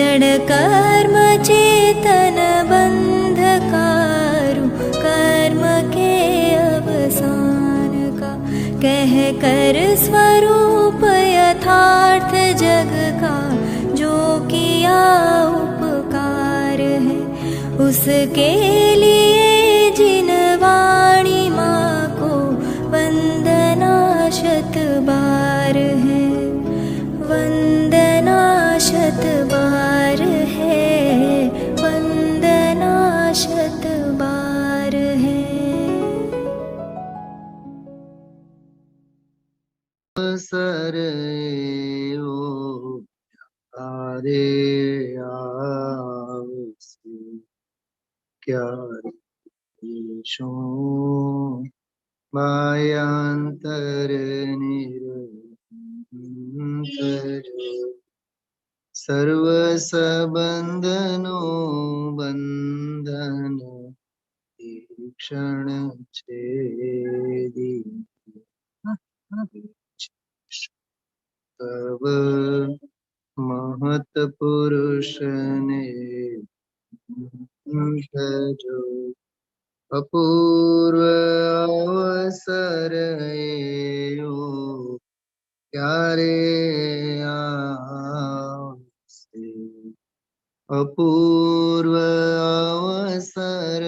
क्षण कर्म चेतन बंधकारु कर्म के अवसान का, कह कर स्वरूप यथार्थ जग का जो किया उपकार है, उसके लिए जिन वाणी माँ को वंदना शत बार है, वंदना शत बार है, वंदना शत बार है। सर तारे आवसे क्यारे मायांतर निरंतर, सर्व संबंधनो बंधन क्षण छेदी, तब महत पुरुष ने जो अपूर्व अवसर यो क्यारे आवसे, अपूर्व अवसर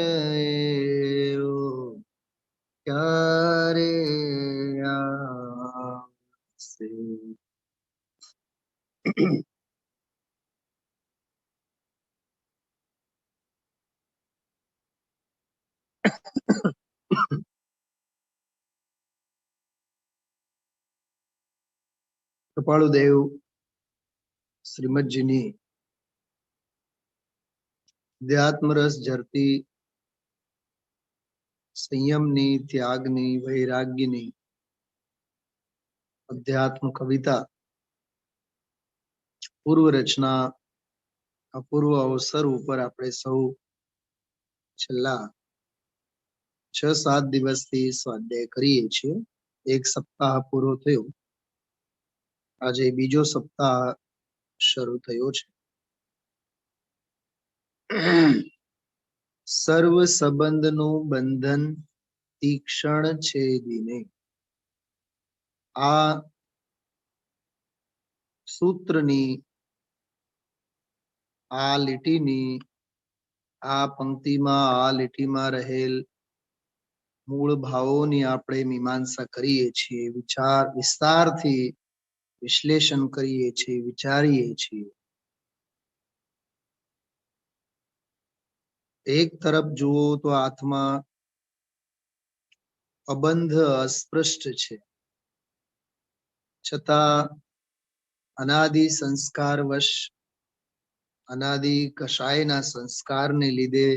यो क्यारे आवसे। कृपालुदेव श्रीमदजीनी अध्यात्म रस झरती संयमनी, त्यागनी, वैराग्यनी अध्यात्म कविता पूर्व रचना अपूर्व अवसर पर આપણે સૌ છેલ્લા 6-7 દિવસથી સ્વાધ્યાય કરીએ છીએ। એક સપ્તાહ પૂરો થયો, આજે બીજો સપ્તાહ શરૂ થયો છે। સર્વ સંબંધનું બંધન તીક્ષ્ણ છેદીને, આ સૂત્રની આ લીટીની આ પંક્તિમાં આ લીટીમાં રહેલ મૂળ ભાવોની આપણે મીમાંસા કરીએ છીએ, વિચાર વિસ્તારથી વિશ્લેષણ કરીએ છીએ, વિચારીએ છીએ। એક તરફ જુઓ તો આત્મા અબંધ અસ્પૃષ્ટ છે, છતાં અનાદિ સંસ્કારવશ અનાદિ કશાયના સંસ્કારને લીધે,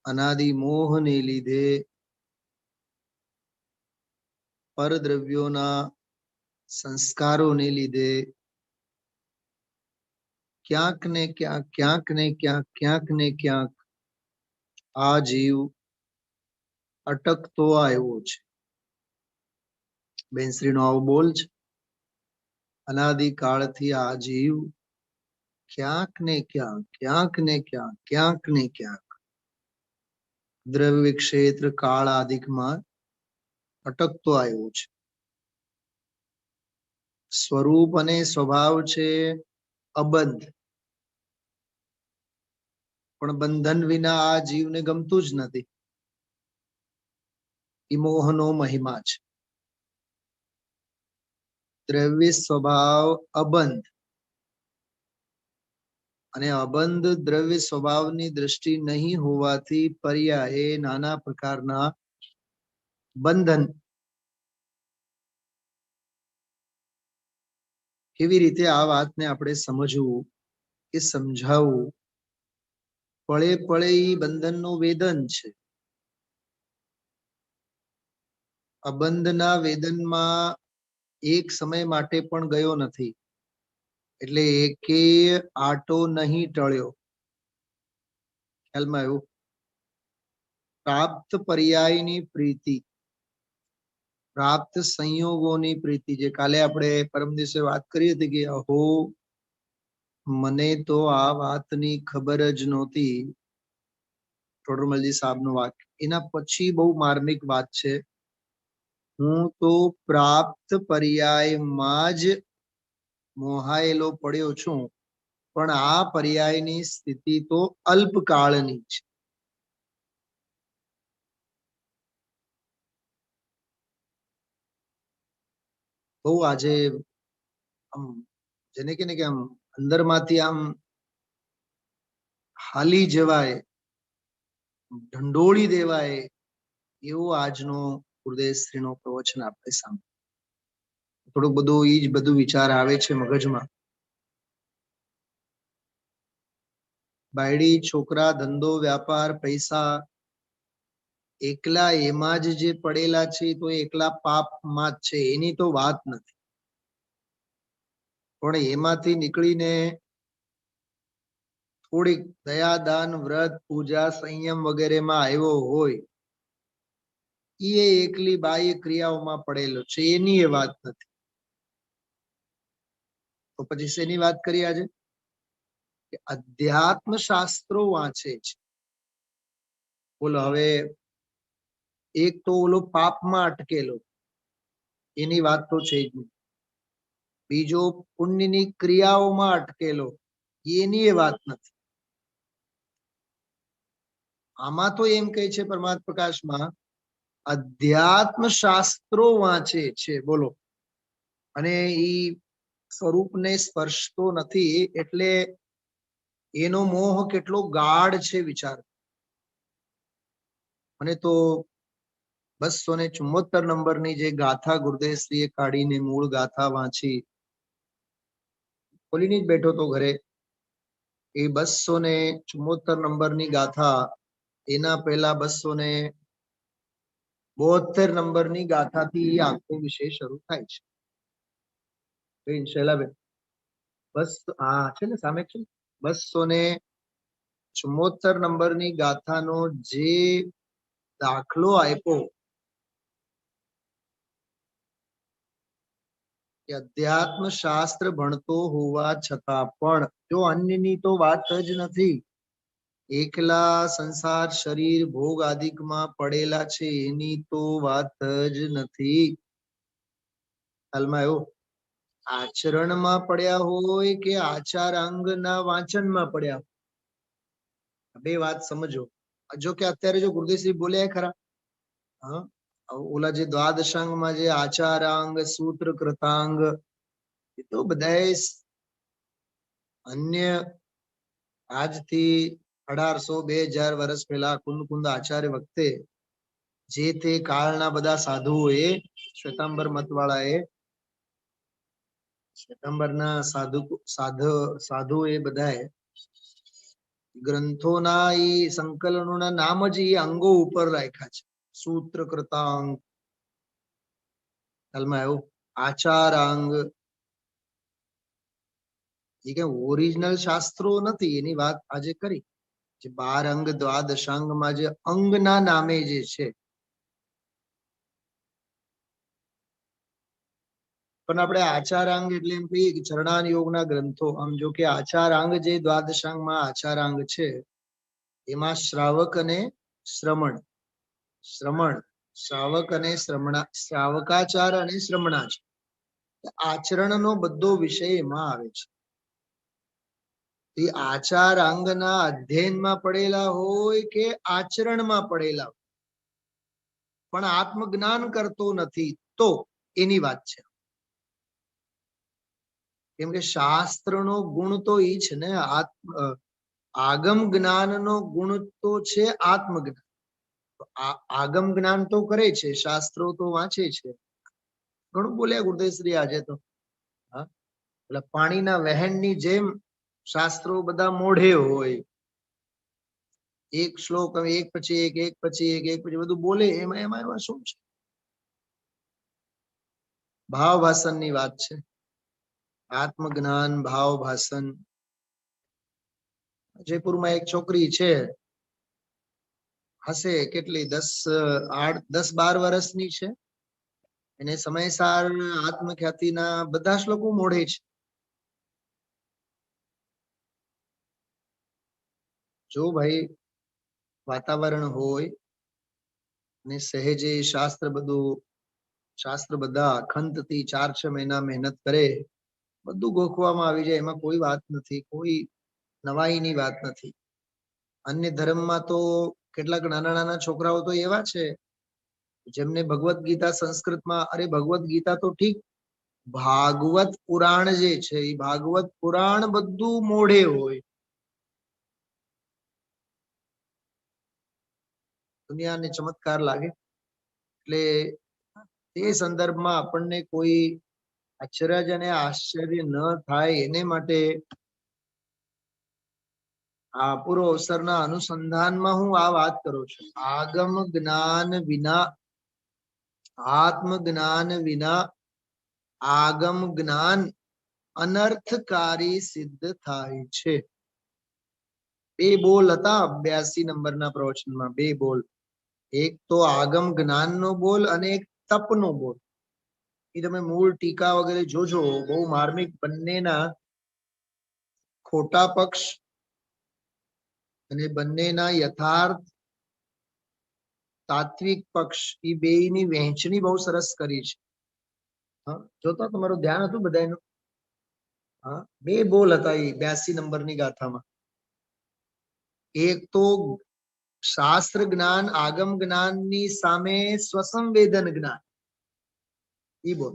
અનાદિ મોહને લીધે, પરદ્રવ્યોના સંસ્કારોને લીધે ક્યાંક ને ક્યાંક ક્યાંક ને ક્યાંક ક્યાંક ને ક્યાંક આ જીવ અટકતો આવ્યો છે। બેનશ્રીનો આવો બોલ છે, અનાદિકાળથી આ જીવ ક્યાંક ને ક્યાંક ક્યાંક ને ક્યાંક ક્યાંક ને ક્યાંક દ્રવ્ય ક્ષેત્ર કાળ આદિકમાં અટકતો આવ્યો છે। સ્વરૂપ અને સ્વભાવ છે અબંધ, પણ બંધન વિના આ જીવને ગમતું જ નથી। એ મોહનો મહિમા છે। દ્રવ્ય સ્વભાવ અબંધ, અને અબંધ દ્રવ્ય સ્વભાવની દ્રષ્ટિ નહીં હોવાથી પર્યાયે નાના પ્રકારના બંધન। કેવી રીતે આ વાતને આપણે સમજવું કે સમજાવવું? પળે પળે ઈ બંધનનું વેદન છે। અબંધના વેદનમાં એક સમય માટે પણ ગયો નથી, એટલે એકે આટો નહીં ટળ્યો। ખ્યાલમાં આવ્યું? પ્રાપ્ત પર્યાયની પ્રીતિ, પ્રાપ્ત સંયોગોની પ્રીતિ, જે કાલે આપણે પરમ દિવસે વાત કરી હતી કે અહો મને તો આ વાતની ખબર જ નહોતી. ટોડરમલજી સાહેબનું વાક્ય એના પછી બહુ માર્મિક વાત છે. હું તો પ્રાપ્ત પર્યાયમાં જ મોહાયેલો પડ્યો છું, પણ આ પર્યાયની સ્થિતિ તો અલ્પકાળની છે. બહુ આજે આમ જેને કે ને કે આમ અંદરમાંથી આમ હાલી જવાય, ઢંઢોળી દેવાય એવો આજનો ગુરુદેવશ્રીનો પ્રવચન આપણે સામે થોડુંક બધું ઈ જ બધું વિચાર આવે છે મગજમાં. બાયડી છોકરા ધંધો વ્યાપાર પૈસા એકલા એમાં જ જે પડેલા છે તો એકલા પાપમાં જ છે, એની તો વાત નથી. પણ એમાંથી નીકળીને થોડીક દયા દાન વ્રત પૂજા સંયમ વગેરેમાં આવ્યો હોય, એ એકલી બાહ્ય ક્રિયાઓમાં પડેલો છે, એની એ વાત નથી. તો પછી શેની વાત કરી આજે? કે અધ્યાત્મ શાસ્ત્રો વાંચે છે. બોલો હવે એક તો ઓલો પાપમાં અટકેલો, એની વાત તો છે જ નહીં. બીજો પુણ્યની ક્રિયાઓમાં અટકેલો, એની એ વાત નથી. આમાં તો એમ કહે છે પરમાત્મા પ્રકાશમાં અધ્યાત્મ શાસ્ત્રો વાંચે છે. બોલો, અને ઈ સ્વરૂપને સ્પર્શતો નથી, એટલે એનો મોહ કેટલો ગાઢ છે વિચાર. અને તો 274 નંબરની જે ગાથા ગુરુદેવશ્રીએ કાઢીને મૂળ ગાથા વાંચી, ખોલીને જ બેઠો તો ઘરે. એ 274 નંબરની ગાથા એના પહેલા 272 નંબરની ગાથાથી આખો વિષય શરૂ થાય છે. શૈલાબેન બસ હા છે ને સામે છે. 274 નંબરની ગાથાનો જે દાખલો આપ્યો કે અધ્યાત્મ શાસ્ત્ર ભણતો હોવા છતાં પણ જો અન્યની તો વાત જ નથી, એકલા સંસાર શરીર ભોગ આદિકમાં પડેલા છે, એની તો વાત જ નથી. હાલમાં એવું આચરણમાં પડ્યા હોય કે આચાર અંગના વાંચનમાં પડ્યા હોય, બે વાત સમજો. જો કે અત્યારે જો ગુરુદેવશ્રી બોલ્યા ખરા, હા, ઓલા જે દ્વાદશાંગમાં જે આચારાંગ સૂત્ર કૃતાંગ એ તો બધા અન્ય આજથી 1800-2000 વર્ષ પહેલા કુંદ આચાર્ય વખતે જે તે કાળના બધા સાધુઓએ શ્વેતાંબર મતવાળાએ શ્વેતાંબરના સાધુ એ બધાએ ગ્રંથોના એ સંકલનોના નામ જ એ અંગો ઉપર રાખ્યા છે. સૂત્ર કૃતાંગ, હાલમાં એવું આચારાંગ, એ કઈ ઓરિજિનલ શાસ્ત્રો નથી, એની વાત આજે કરી. જે 12 અંગ દ્વાદશાંગમાં જે અંગના નામે જે છે, પણ આપણે આચારાંગ એટલે એમ કહીએ કે ચરણાન યોગના ગ્રંથો. આમ જો કે આચારાંગ જે દ્વાદશાંગમાં આચારાંગ છે, એમાં શ્રાવક અને શ્રમણ, શ્રાવક અને શ્રાવકાચાર અને શ્રમણાચાર, આચરણનો બધો વિષય એમાં આવે છે. એ આચાર અંગના અધ્યયનમાં પડેલા હોય કે આચરણમાં પડેલા હોય, પણ આત્મજ્ઞાન કરતો નથી તો એની વાત છે. કેમ કે શાસ્ત્રનો ગુણ તો એ છે ને, આગમ જ્ઞાનનો ગુણ તો છે આત્મજ્ઞાન. આગમ જ્ઞાન તો કરે છે, શાસ્ત્રો તો વાંચે છે. ઘણું બોલ્યા ગુરુદેવશ્રી આજે તો. હા, એટલે પાણીના વહેણની જેમ શાસ્ત્રો બધા મોઢે હોય, એક શ્લોક એક પછી એક પછી એક પછી બધું બોલે. એમાં શું છે? ભાવ ભાષણની વાત છે. આત્મજ્ઞાન ભાવ ભાષણ. જયપુરમાં એક છોકરી છે, હશે કેટલી 10-12 વર્ષની છે, એને સમયસાર આત્મખ્યાતિના બધા શ્લોકો મોઢે છે. જો ભાઈ વાતાવરણ હોય ને સહેજે શાસ્ત્ર બધા ખંતથી 4-6 મહિના મહેનત કરે, બધું ગોખવામાં આવી જાય, એમાં કોઈ વાત નથી, કોઈ નવાઈની વાત નથી. અન્ય ધર્મમાં તો કેટલાક નાના નાના છોકરાઓ તો એવા છે જેમને ભગવદ્ ગીતા સંસ્કૃતમાં, અરે ભગવદ્ ગીતા તો ઠીક, ભાગવત પુરાણ જે છે એ ભાગવત પુરાણ બધું મોઢે હોય. દુનિયાને ચમત્કાર લાગે. એટલે તે સંદર્ભમાં આપણને કોઈ અચરજ અને આશ્ચર્ય ન થાય એને માટે આ પૂરો અવસરના અનુસંધાનમાં હું આ વાત કરું છું. આગમ જ્ઞાન વિના, આત્મ જ્ઞાન વિના આગમ જ્ઞાન અનર્થકારી સિદ્ધ થાય છે. 2 બોલ હતા 82 નંબરના પ્રવચનમાં, 2 બોલ. એક તો આગમ જ્ઞાનનો બોલ અને એક તપનો બોલ. એ તમે મૂળ ટીકા વગેરે જોજો, બહુ માર્મિક. બંનેના ખોટા પક્ષ અને બંનેના યથાર્થ તાત્વિક પક્ષ, એ બેયની વહેંચણી બહુ સરસ કરી છે. જોતા તમારું ધ્યાન હતું બધાનું? 2 બોલ હતા એ 82 નંબરની ગાથામાં. એક તો શાસ્ત્ર જ્ઞાન, આગમ જ્ઞાનની સામે સ્વસંવેદન જ્ઞાન, એ બોલ.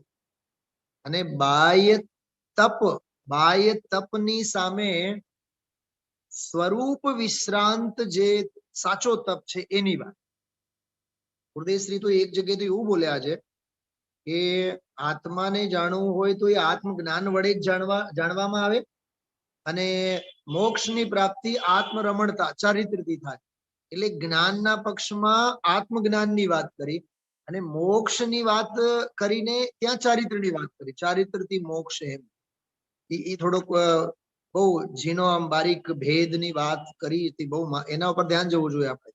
અને બાહ્ય તપની સામે સ્વરૂપ વિશ્રાંત જે સાચો તપ છે એની વાત. ગુરુદેવશ્રી તો એક જગ્યાએ તો એવું બોલ્યા છે કે આત્માને જાણવું હોય તો એ આત્મ જ્ઞાન વડે જ જાણવામાં આવે, અને મોક્ષની પ્રાપ્તિ આત્મરમણતા ચારિત્રથી થાય. એટલે જ્ઞાનના પક્ષમાં આત્મજ્ઞાનની વાત કરી અને મોક્ષની વાત કરીને ત્યાં ચારિત્રની વાત કરી. ચારિત્રથી મોક્ષ, એમ એ થોડોક બહુ ઝીણો આમ બારીક ભેદની વાત કરી હતી. બહુ એના ઉપર ધ્યાન જવું જોઈએ આપણે.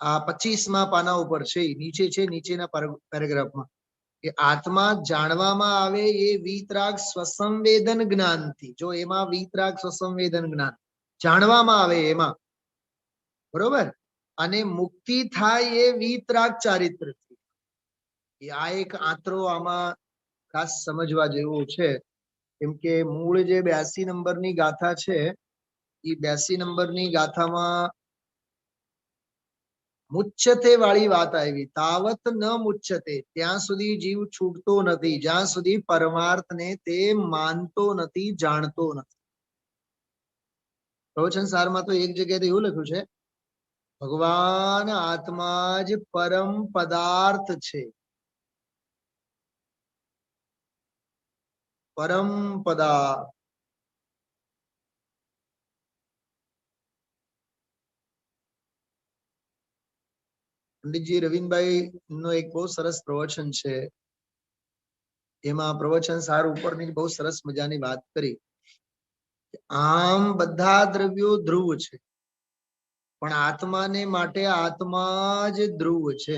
આ 25મા પાના ઉપર છે, નીચે છે, નીચેના પેરેગ્રાફમાં, કે આત્મા જાણવામાં આવે એ વીતરાગ સ્વસંવેદન જ્ઞાનથી. જો એમાં વીતરાગ સ્વસંવેદન જ્ઞાન જાણવામાં આવે એમાં, બરોબર, અને મુક્તિ થાય એ વીતરાગ ચારિત્રથી. આ એક આંતરો આમાં ખાસ સમજવા જેવું છે. કેમ કે મૂળ જે 82 નંબરની ગાથા છે એ 82 નંબરની ગાથામાં મુચ્છતે વાળી વાત આવી. તાવત ન મુચ્છતે, ત્યાં સુધી જીવ છૂટતો નથી જ્યાં સુધી પરમાર્થને તે માનતો નથી, જાણતો નથી. પ્રવચન સારમાં તો એક જગ્યાએ એવું લખ્યું છે, ભગવાન આત્મા જ પરમ પદાર્થ છે. પરમ પદાર્થ. પંડિતજી રવિન્દભાઈ નો એક બહુ સરસ પ્રવચન છે, એમાં પ્રવચન સાર ઉપરની બહુ સરસ મજાની વાત કરી. આમ બધા દ્રવ્યો ધ્રુવ છે, પણ આત્માને માટે આત્મા જ ધ્રુવ છે.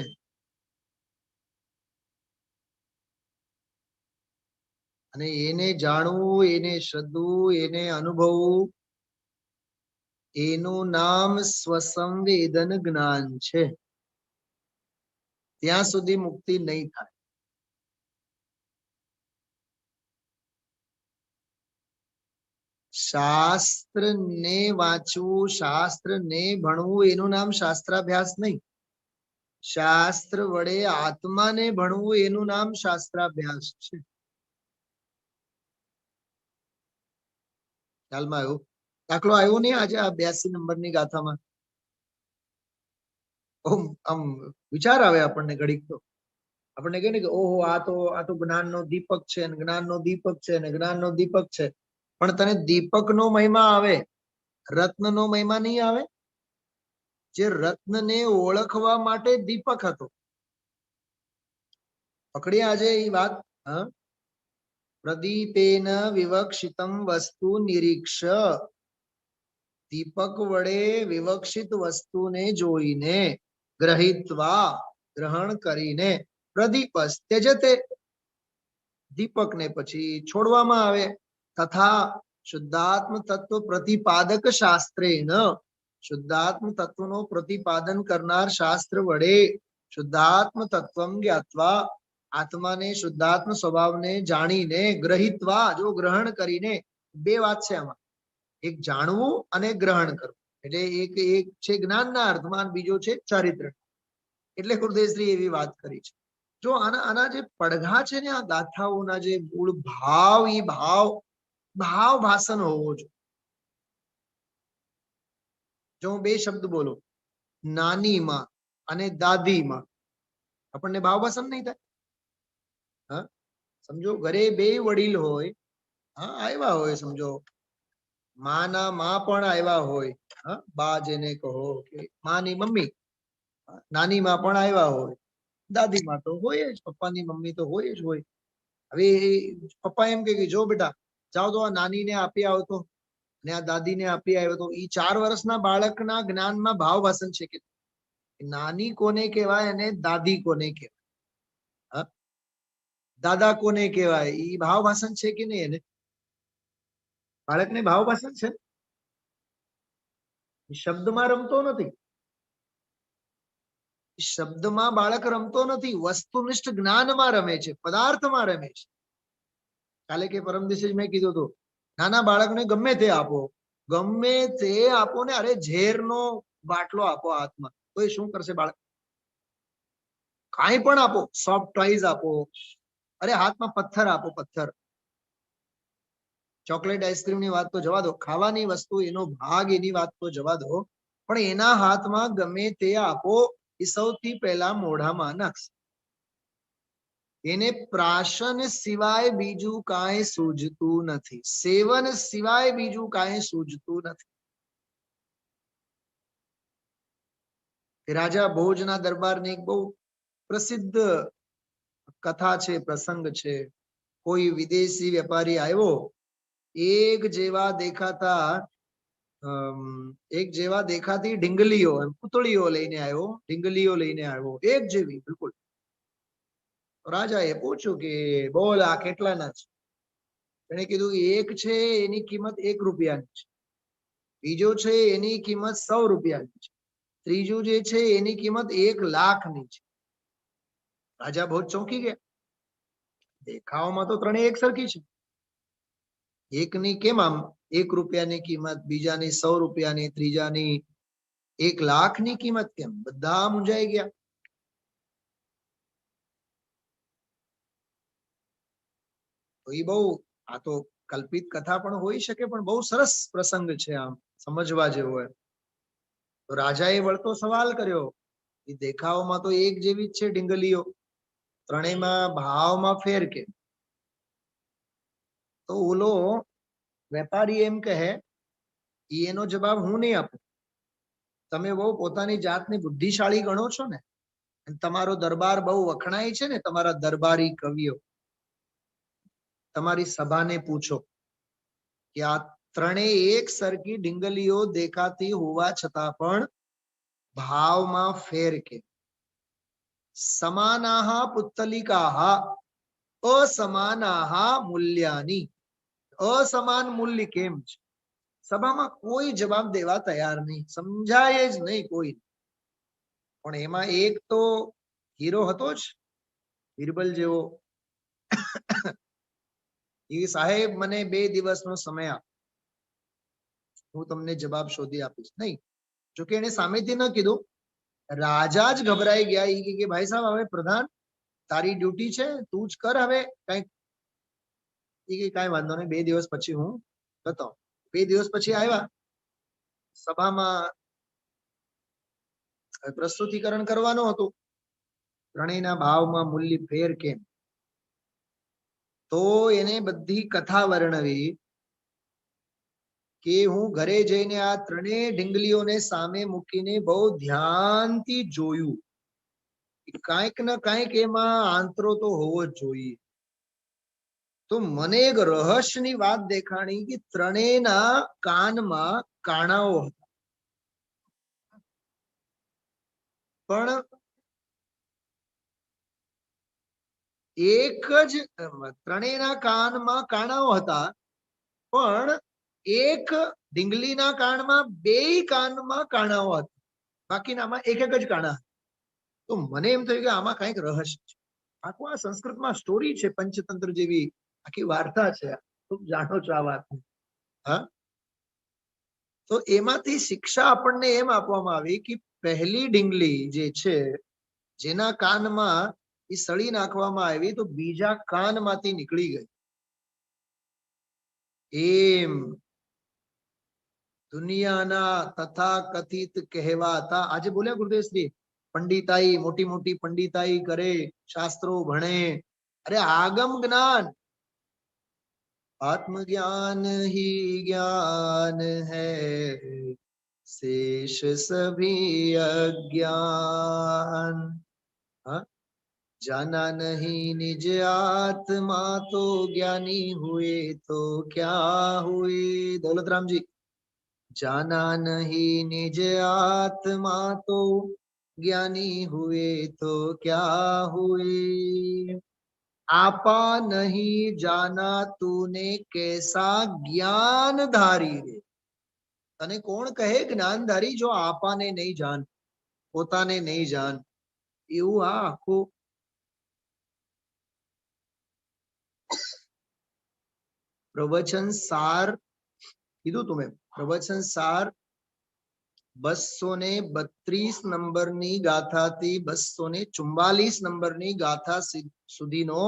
અને એને જાણવું, એને શ્રદ્ધવું, એને અનુભવવું, એનું નામ સ્વસંવેદન જ્ઞાન છે. ત્યાં સુધી મુક્તિ નહીં થાય. શાસ્ત્ર ને વાંચવું, શાસ્ત્ર ને ભણવું, એનું નામ શાસ્ત્રાભ્યાસ નહીં. શાસ્ત્ર વડે આત્માને ભણવું, એનું નામ શાસ્ત્રાભ્યાસ છે. ખ્યાલમાં આવ્યું? દાખલો આવ્યો નહીં આજે આ 82 નંબરની ગાથામાં? આમ વિચાર આવે આપણને ઘડીક. તો આપણને કહે ને કે ઓહો, આ તો જ્ઞાનનો દીપક છે, ને જ્ઞાનનો દીપક છે, ને જ્ઞાનનો દીપક છે. પણ તને દીપકનો મહિમા આવે, રત્નનો મહિમા નહીં આવે. જે રત્નને ઓળખવા માટે દીપક હતો. પકડી આજે એ વાત. પ્રદીપેન વિવક્ષિતમ વસ્તુ નિરીક્ષ. દીપક વડે વિવક્ષિત વસ્તુને જોઈને, ગ્રહિત્વા, ગ્રહણ કરીને, પ્રદીપસ ત્યજતે, દીપકને પછી છોડવામાં આવે. તથા શુદ્ધાત્મ તત્વ પ્રતિપાદક શાસ્ત્રેન, શુદ્ધાત્મ તત્વનો પ્રતિપાદન કરનાર શાસ્ત્ર વડે શુદ્ધાત્મ તત્વમ જ્ઞાત્વા આત્માને શુદ્ધાત્મ સ્વભાવને જાણીને ગ્રહિત્વા જો ગ્રહણ કરીને બે વાત છે આમાં, એક જાણવું અને ગ્રહણ કરવું. એટલે એક છે જ્ઞાનના અર્થમાં, બીજો છે ચારિત્ર. એટલે ગુરુદેવશ્રી એવી વાત કરી છે. જો આના જે પડઘા છે ને, આ ગાથાઓના જે મૂળ ભાવ, એ ભાવ ભાષણ હોવો જોઈએ. જો હું બે શબ્દ બોલું, નાની માં અને દાદી માં, આપણને ભાવ ભાષણ નહીં થાય? હા, સમજો ઘરે બે વડીલ હોય, હા આવ્યા હોય, સમજો માના માં પણ આવ્યા હોય, હા બા જેને કહો કે માની મમ્મી, નાની માં પણ આવ્યા હોય, દાદી માં તો હોય જ, પપ્પાની મમ્મી તો હોય જ હોય. હવે પપ્પા એમ કે જો બેટા જાઓ તો આ નાની ને આપી આવતો ને આ દાદી ને આપી આવ્યો તો, એ 4 વર્ષના બાળકના જ્ઞાનમાં ભાવ ભાષણ છે કે નાની કોને કહેવાય અને દાદી કોને કહેવાય, દાદા કોને કહેવાય, એ ભાવ ભાષણ છે કે નહીં? એને બાળકને ભાવ ભાષણ છે, શબ્દમાં રમતો નથી, શબ્દમાં બાળક રમતો નથી, વસ્તુનિષ્ઠ જ્ઞાનમાં રમે છે, પદાર્થમાં રમે છે. કાલે કે પરમ દિવસે મેં કીધું હતું, નાના બાળકને ગમે તે આપો ને, અરે ઝેરનો બાટલો આપો હાથમાં, તો એ શું કરશે બાળક? કાંઈ પણ આપો, સોફ્ટ ટોયઝ આપો, અરે હાથમાં પથ્થર આપો, પથ્થર, ચોકલેટ આઈસ્ક્રીમ ની વાત તો જવા દો, ખાવાની વસ્તુ એનો ભાગ એની વાત તો જવા દો, પણ એના હાથમાં ગમે તે આપો એ સૌથી પહેલા મોઢામાં નાખશે. એને પ્રાશન સિવાય બીજું કાંઈ સૂઝતું નથી, સેવન સિવાય બીજું કાંઈ સૂઝતું નથી. રાજા ભોજના દરબારની એક બહુ પ્રસિદ્ધ કથા છે, પ્રસંગ છે. કોઈ વિદેશી વેપારી આવ્યો, એક જેવા દેખાતી ઢીંગલીઓ, પૂતળીઓ લઈને આવ્યો, ઢીંગલીઓ લઈને આવ્યો, એક જેવી બિલકુલ. રાજાએ પૂછ્યું કે બોલ આ કેટલાના છે? એને કીધું એક છે એની કિંમત 1 રૂપિયાની છે, બીજો છે એની કિંમત 100 રૂપિયાની છે, ત્રીજું જે છે એની કિંમત 1 લાખની છે. રાજા બહુ ચોંકી ગયા, દેખાવમાં તો ત્રણેય એક સરખી છે, એકની કેમ આમ 1 રૂપિયાની કિંમત, બીજાની 100 રૂપિયાની, ત્રીજાની 1 લાખની કિંમત કેમ? બધા મૂંઝાઈ ગયા. તો એ બહુ, આ તો કલ્પિત કથા પણ હોઈ શકે, પણ બહુ સરસ પ્રસંગ છે, આમ સમજવા જેવો હોય. તો રાજાએ વળતો સવાલ કર્યો, એ દેખાવમાં તો એક જેવી જ છે ઢીંગલીઓ, ત્રણેયમાં ભાવમાં ફેર કે? તો ઓલો વેપારી એમ કહે, એનો જવાબ હું નહીં આપું, તમે બહુ પોતાની જાતને બુદ્ધિશાળી ગણો છો ને, તમારો દરબાર બહુ વખણાય છે ને, તમારા દરબારી કવિઓ, તમારી સભાને પૂછો કે આ ત્રણેય એક સરખી ઢીંગલીઓ દેખાતી હોવા છતાં પણ ભાવમાં ફેર કે? સમાનાહ પુત્તલિકાહ અસમાનાહ મૂલ્યાની, અસમાન મૂલ્ય કેમ છે? સભામાં કોઈ જવાબ દેવા તૈયાર નહીં, સમજાય જ નહીં કોઈ. પણ એમાં એક તો હીરો હતો જ, બિરબલ જેવો. એ સાહેબ મને 2 દિવસનો સમય આપ, હું તમને જવાબ શોધી આપીશ. નહીં, જોકે એને સામેથી ન કીધું, રાજા જ ગભરાઈ ગયા. એ કે ભાઈ સાહેબ, હવે પ્રધાન તારી ડ્યુટી છે, તું જ કર હવે કઈક. એ કે કાંઈ વાંધો નહીં, 2 દિવસ પછી હું બતાવું. 2 દિવસ પછી આવ્યા, સભામાં પ્રસ્તુતિકરણ કરવાનું હતું, ત્રણેયના ભાવમાં મૂલ્ય ફેર કેમ? તો એને બધી કથા વર્ણવી કે હું ઘરે જઈને આ ત્રણેય ઢીંગલીઓને સામે મૂકીને બહુ ધ્યાનથી જોયું, કાંઈક ને કાંઈક એમાં આંતરો તો હોવો જ જોઈએ. તો મને એક રહસ્યની વાત દેખાણી કે ત્રણેયના કાનમાં કાણાઓ હતા, પણ એક જ ત્રણેયના કાનમાં કાણાઓ હતા, પણ એક ડીંગલીના કાનમાં બેય કાનમાં કાણાઓ હતા, બાકીનામાં એક એક જ કાણા. તો મને એમ થયું કે આમાં કઈક રહસ્ય છે. આખું આ સંસ્કૃતમાં સ્ટોરી છે, પંચતંત્ર જેવી આખી વાર્તા છે. ખૂબ જાણો છો આ વાત. હા, તો એમાંથી શિક્ષા આપણને એમ આપવામાં આવી કે પહેલી ડીંગલી જે છે, જેના કાનમાં એ સળી નાખવામાં આવી, તો બીજા કાનમાંથી નીકળી ગઈ. એમ દુનિયાના તથાકથિત કહેવાતા, આજે બોલ્યા ગુરુદેવશ્રી, પંડિતાઈ, મોટી મોટી પંડિતાઈ કરે, શાસ્ત્રો ભણે, અરે આગમ જ્ઞાન, आत्मज्ञान ही ज्ञान है, शेष सभी अज्ञान. जाना नहीं निज आत्मा तो ज्ञानी हुए तो क्या हुए. दौलतरामजी, जाना नहीं निज आत्मा तो ज्ञानी हुए तो क्या हुए. आपा नहीं जाना तूने कैसा ज्ञानधारी रे. तने कोण કહે જ્ઞાનધારી, જો આપાને નહીં જાન, પોતાને નહીં જાન. એવું આ આખું પ્રવચન સાર કીધું તમે. પ્રવચન સાર 232 નંબરની ગાથાથી 244 નંબરની ગાથા સુધીનો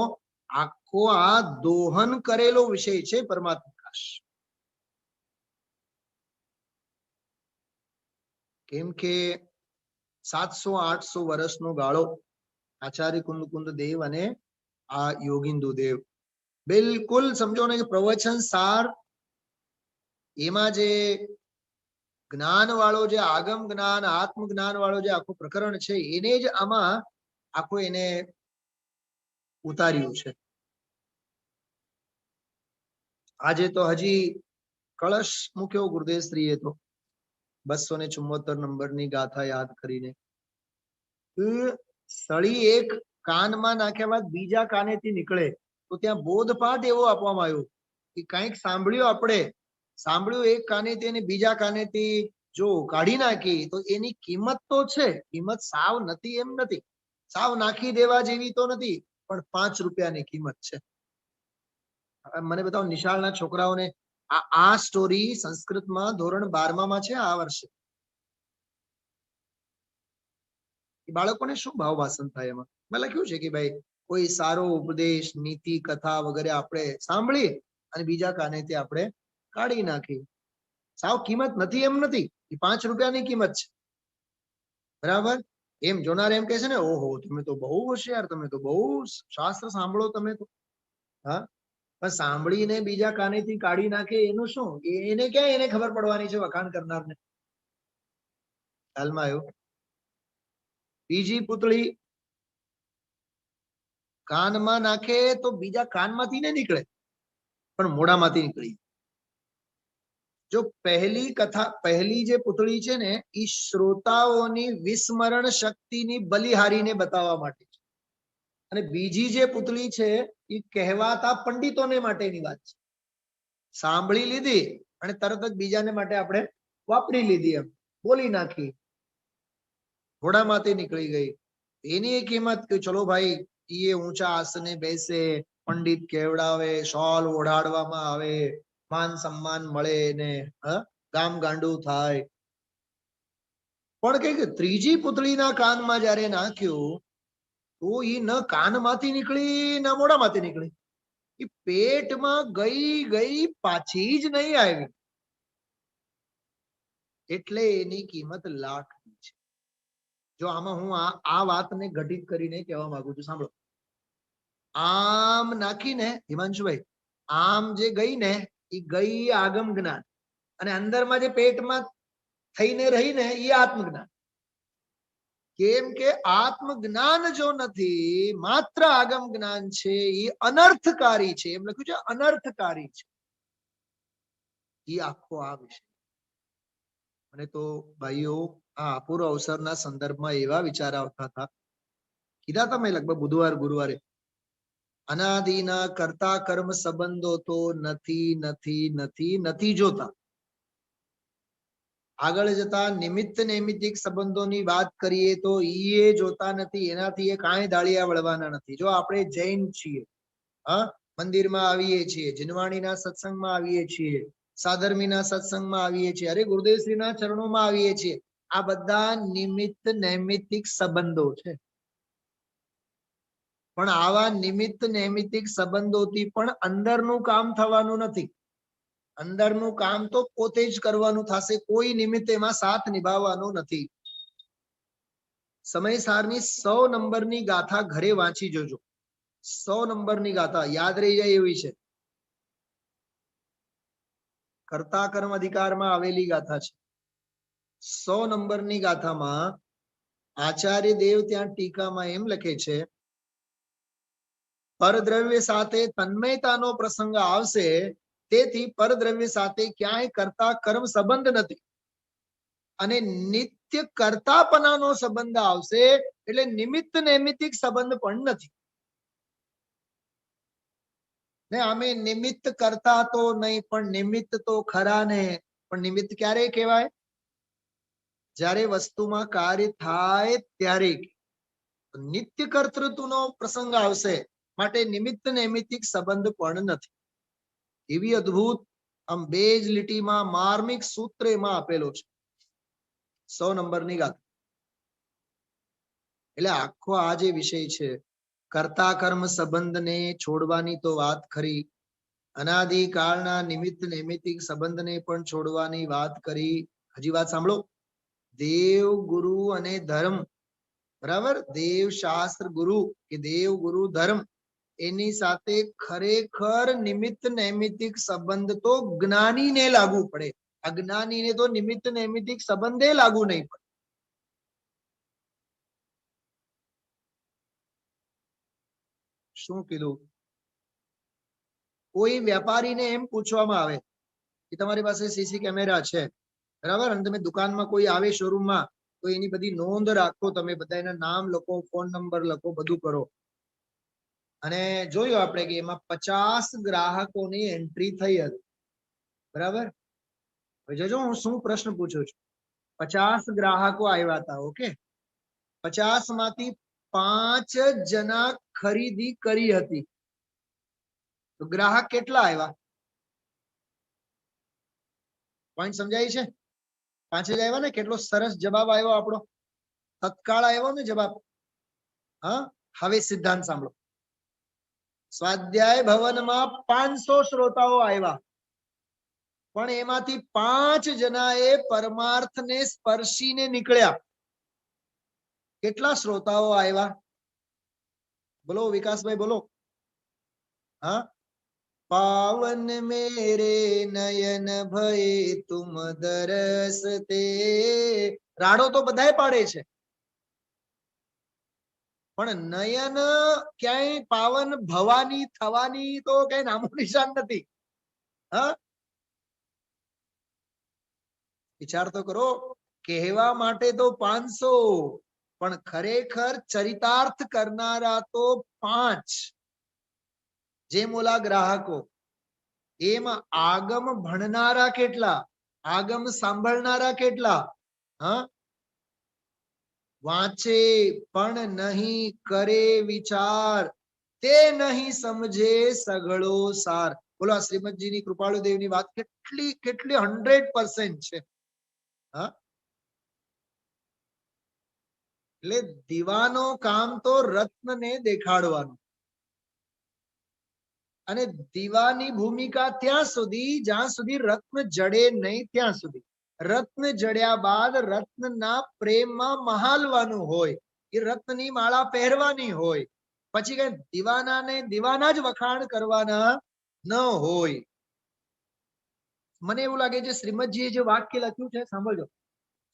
આખો આ દોહન કરેલો વિષય છે પરમાત્માકાશ. કેમ કે 700-800 વર્ષનો ગાળો આચાર્ય કુંદ દેવ અને આ યોગિંદુ દેવ, બિલકુલ સમજો ને કે પ્રવચન સાર, એમાં જે જ્ઞાન વાળો, જે આગમ જ્ઞાન, આત્મ જ્ઞાન વાળો જે આખું પ્રકરણ છે, એને જ આમાં આખું એને ઉતાર્યું છે. આજે તો હજી કળશ મૂક્યો ગુરુદેવશ્રીએ તો 274 નંબરની ગાથા યાદ કરીને. સળી એક કાનમાં નાખ્યા બાદ બીજા કાનેથી નીકળે, તો ત્યાં બોધપાઠ એવો આપવામાં આવ્યો કે કંઈક સાંભળ્યું, આપણે સાંભળ્યું એક કાનેથી અને બીજા કાનેથી જો કાઢી નાખી તો એની કિંમત તો છે, કિંમત સાવ નથી એમ નથી, સાવ નાખી દેવા જેવી તો નથી, પણ 5 રૂપિયાની કિંમત છે. મને બતાવો, નિશાળના છોકરાઓને આ સ્ટોરી સંસ્કૃતમાં ધોરણ 12માં છે આ વર્ષે. બાળકોને શું ભાવ વાસન થાય એમાં? મેં લખ્યું છે કે ભાઈ કોઈ સારો ઉપદેશ, નીતિ કથા વગેરે આપણે સાંભળી અને બીજા કાનેથી આપણે કાઢી નાખી. સાવ કિંમત નથી એમ નથી, એ 5 રૂપિયાની કિંમત છે. બરાબર? એમ જોનાર એમ કે છે ને, ઓહો તમે તો બહુ હોશિયાર, તમે તો બહુ શાસ્ત્ર સાંભળો તમે તો. હા, પણ સાંભળીને બીજા કાનેથી કાઢી નાખે એનું શું? એને ક્યાં એને ખબર પડવાની છે વખાણ કરનારને? ખ્યાલમાં આવ્યું? બીજી પૂતળી કાનમાં નાખે તો બીજા કાનમાંથી ને નીકળે, પણ મોઢામાંથી નીકળી. જો પહેલી કથા, પહેલી જે પૂતળી છે ને, એ શ્રોતાઓની વિસ્મરણ શક્તિની બલિહારીને બતાવવા માટે છે, અને બીજી જે પૂતળી છે એ કહેવાતા પંડિતોને માટેની વાત છે. સાંભળી લીધી અને તરત જ બીજાને માટે આપણે વાપરી લીધી, એમ બોલી નાખી, ઘોડામાંથી નીકળી ગઈ. એની કિંમત કે ચલો ભાઈ એ ઊંચા આસને બેસે, પંડિત કેવડાવે, શોલ ઓઢાડવામાં આવે, માન સન્માન મળે ને ગામ ગાંડું થાય. પણ કે ત્રીજી પુતળીના કાનમાં જયારે નાખ્યું તો એ ન કાનમાંથી નીકળી ન મોઢામાંથી નીકળી, એ પેટમાં ગઈ પાછી જ નહીં આવી. એટલે એની કિંમત લાખની છે. જો આમાં હું આ વાતને ઘટિત કરીને કહેવા માંગુ છું, સાંભળો. આમ નાખીને હિમાંશુભાઈ, આમ જે ગઈ ને એ ગઈ આગમ જ્ઞાન, અને અંદરમાં જે પેટમાં થઈને રહીને એ આત્મજ્ઞાન. કેમ કે આત્મજ્ઞાન જો નથી, માત્ર આગમ જ્ઞાન છે, એ અનર્થકારી છે. એમ લખ્યું છે, અનર્થકારી છે. એ આખો આ વિષય. અને તો ભાઈઓ, આ અપૂર્વ અવસરના સંદર્ભમાં એવા વિચાર આવતા હતા, કીધા હતા મેં લગભગ બુધવાર ગુરુવારે, અનાદિના કર્તા કર્મ સંબંધો તો નથી નથી નથી નથી જોતા. આગળ જતા નિમિત્ત નૈમિત્તિક સંબંધોની વાત કરીએ તો એ જોતા નથી, એનાથી એ કાંઈ દાળિયા વળવાના નથી. જો આપણે જૈન છીએ, હા, મંદિરમાં આવીએ છીએ, જીનવાણીના સત્સંગમાં આવીએ છીએ, સાધર્મીના સત્સંગમાં આવીએ છીએ, અરે ગુરુદેવશ્રીના ચરણોમાં આવીએ છીએ, આ બધા નિમિત્ત નૈમિત્તિક સંબંધો છે. પણ આવા નિમિત્ત નૈમિત્તિક સંબંધોથી પણ અંદરનું કામ થવાનું નથી. અંદરનું કામ તો પોતે જ કરવાનું થશે, કોઈ નિમિત્ત એમાં સાથ નિભાવવાનો નથી. સમયસારની 100 નંબરની ગાથા ઘરે વાંચી જોજો. 100 નંબરની ગાથા યાદ રહી જાય એવી છે. કર્તા કર્મ અધિકારમાં આવેલી ગાથા છે. 100 નંબરની ગાથામાં આચાર્ય દેવ ત્યાં ટીકામાં એમ લખે છે, પરદ્રવ્ય સાથે તન્મયતાનો પ્રસંગ આવશે, તેથી પરદ્રવ્ય સાથે ક્યાંય કરતા કર્મ સંબંધ નથી, અને નિત્ય કર્તાપનાનો સંબંધ આવશે એટલે નિમિત્ત નૈમિત્તિક સંબંધ પણ નથી. ને આમે નિમિત્ત કરતા તો નહીં, પણ નિમિત્ત તો ખરા ને. પણ નિમિત્ત ક્યારે કહેવાય? જ્યારે વસ્તુમાં કાર્ય થાય ત્યારે. નિત્ય કર્તૃત્વનો પ્રસંગ આવશે માટે નિમિત્ત નૈમિત્તિક સંબંધ પણ નથી. એવી અદ્ભુત આમ બે જ લીટીમાં માર્મિક સૂત્ર એમાં આપેલો છે. 100 નંબરની ગાથા. એટલે આખો આ જે વિષય છે, કર્તા કર્મ સંબંધને છોડવાની તો વાત ખરી, અનાદિકાળના નિમિત્ત નૈમિત્તિક સંબંધને પણ છોડવાની વાત કરી. હજી વાત સાંભળો, દેવ ગુરુ અને ધર્મ, બરાબર, દેવ શાસ્ત્ર ગુરુ કે દેવ ગુરુ ધર્મ, એની સાથે ખરેખર નિમિત્ત નૈમિત્તિક સંબંધ તો જ્ઞાનીને લાગુ પડે. અજ્ઞાનીને તો નિમિત્ત નૈમિત્તિક સંબંધે લાગુ નહીં પડે. શું કીધું? કોઈ વેપારીને એમ પૂછવામાં આવે કે તમારી પાસે સીસી કેમેરા છે, બરાબર, અને તમે દુકાનમાં કોઈ આવે શોરૂમમાં, તો એની બધી નોંધ રાખો, તમે બધા એના નામ લખો, ફોન નંબર લખો, બધું કરો. અને જોયું આપણે કે એમાં 50 ગ્રાહકોની એન્ટ્રી થઈ હતી, બરાબર. હવે જોજો હું શું પ્રશ્ન પૂછું છું. 50 ગ્રાહકો આવ્યા હતા, ઓકે. 50 માંથી 5 જણા ખરીદી કરી હતી, તો ગ્રાહક કેટલા આવ્યા? પોઈન્ટ સમજાય છે? 5 જ આવ્યા ને? કેટલો સરસ જવાબ આવ્યો આપણો, તત્કાળ આવ્યો ને જવાબ. હા, હવે સિદ્ધાંત સાંભળો. સ્વાધ્યાય ભવનમાં 500 શ્રોતાઓ આવ્યા, પણ એમાંથી 5 જણાએ પરમાર્થને સ્પર્શીને નીકળ્યા. કેટલા શ્રોતાઓ આવ્યા? બોલો વિકાસભાઈ, બોલો. હા, પાવન મેરે નયન ભય તુમ દરસતે. રાડો તો બધાય પાડે છે, પણ નયન ક્યાંય પાવન ભવાની થવાની તો કઈ નામો નિશાન નથી. હા, વિચાર તો કરો. કહેવા માટે તો 500, પણ ખરેખર ચરિતાર્થ કરનારા તો 5. જેમ ઓલા ગ્રાહકો, એમ આગમ ભણનારા કેટલા? આગમ સાંભળનારા કેટલા? હા, વાંચે પણ નહીં કરે વિચાર, તે નહીં સમજે સઘળો સાર. બોલો, આ શ્રીમદજીની કૃપાળુ દેવની વાત કેટલી કેટલી 100% છે. હા, એટલે દીવાનો કામ તો રત્નને દેખાડવાનું, અને દીવાની ભૂમિકા ત્યાં સુધી જ્યાં સુધી રત્ન જડે નહીં ત્યાં સુધી. રત્ન જડ્યા બાદ રત્નના પ્રેમમાં મહાલવાનું હોય, એ રત્નની માળા પહેરવાની હોય, પછી કઈ દીવાનાને દીવાના જ વખાણ કરવાના ન હોય. મને એવું લાગે છે શ્રીમદજીએ જે વાક્ય લખ્યું છે, સાંભળજો,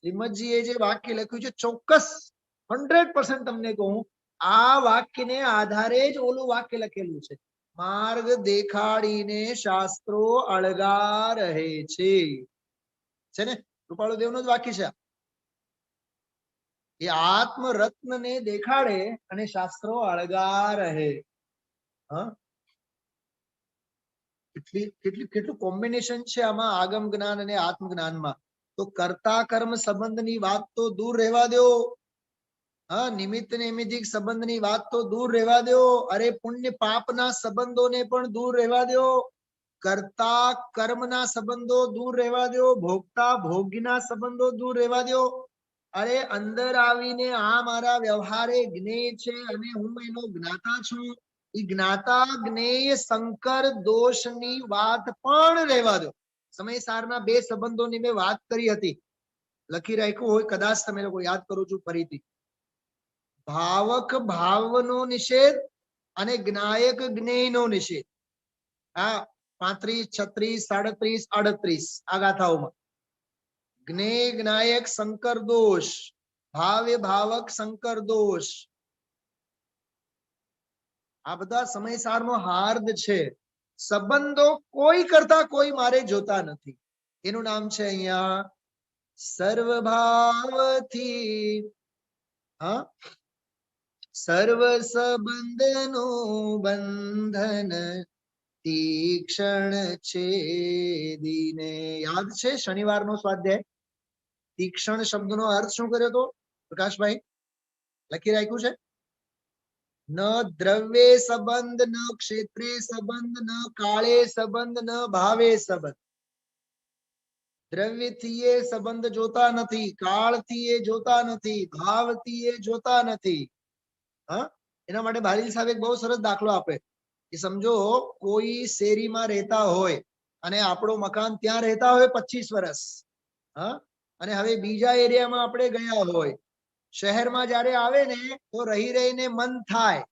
શ્રીમદજીએ જે વાક્ય લખ્યું છે, ચોક્કસ 100% તમને કહું, આ વાક્યને આધારે જ ઓલું વાક્ય લખેલું છે, માર્ગ દેખાડીને શાસ્ત્રો અળગા રહે છે ને? કૃપાળુ દેવનું જ વાક્ય છે. એ આત્મ રત્નને દેખાડે અને શાસ્ત્રો અળગા રહે. હા, કેટલું કોમ્બિનેશન છે આમાં, આગમ જ્ઞાન અને આત્મ જ્ઞાનમાં. તો કર્તા કર્મ સંબંધની વાત તો દૂર રહેવા દો. હા, નિમિત્ત નૈમિત્તિક સંબંધની વાત તો દૂર રહેવા દો. અરે પુણ્ય પાપના સંબંધોને પણ દૂર રહેવા દો. કર્તા કર્મના સંબંધો દૂર રહેવા દો. ભોગતા ભોગના સંબંધો દૂર રહેવા દો. અરે અંદર આવીને આ મારા વ્યવહારે જ્ઞેય છે અને હું એનો જ્ઞાતા છું. એ જ્ઞાતા જ્ઞેય સંકર દોષની વાત પણ રહેવા દો. સમયસારના બે સંબંધોની મેં વાત કરી હતી, લખી રાખ્યું હોય કદાચ તમે લોકો યાદ કરું છું ફરીથી. ભાવક ભાવનો નિષેધ અને જ્ઞાયક જ્ઞેયનો નિષેધ. હા, 35, 36, 37, 38 આ ગાથાઓમાં જ્ઞેય જ્ઞાયક સંકર દોષ, ભાવ્ય ભાવક સંકર દોષ, આ બધા સમયસારનો હાર્દ છે. સંબંધો કોઈ કરતા કોઈ મારે જોતા નથી. એનું નામ છે અહીંયા સર્વભાવથી. હા, સર્વ સંબંધનો બંધન તીક્ષણ છેદીને. યાદ છે શનિવારનો સ્વાધ્યાય? તીક્ષણ શબ્દનો અર્થ શું કર્યો તો પ્રકાશભાઈ? લખી રાખ્યું છે. ન દ્રવ્ય સંબંધ, ન ક્ષેત્રે સંબંધ, ન કાળે સંબંધ, ન ભાવે સંબંધ. દ્રવ્યથી એ સંબંધ જોતા નથી, કાળથી એ જોતા નથી, ભાવથી એ જોતા નથી. હા, એના માટે ભાલીલ સાહેબ એક બહુ સરસ દાખલો આપે કે સમજો કોઈ શેરીમાં રહેતા હોય અને આપણો મકાન ત્યાં રહેતા હોય 25 વર્ષ. હા, અને હવે બીજા એરિયામાં આપણે ગયા હોય. શહેરમાં જયારે આવે ને તો રહી રહીને મન થાય.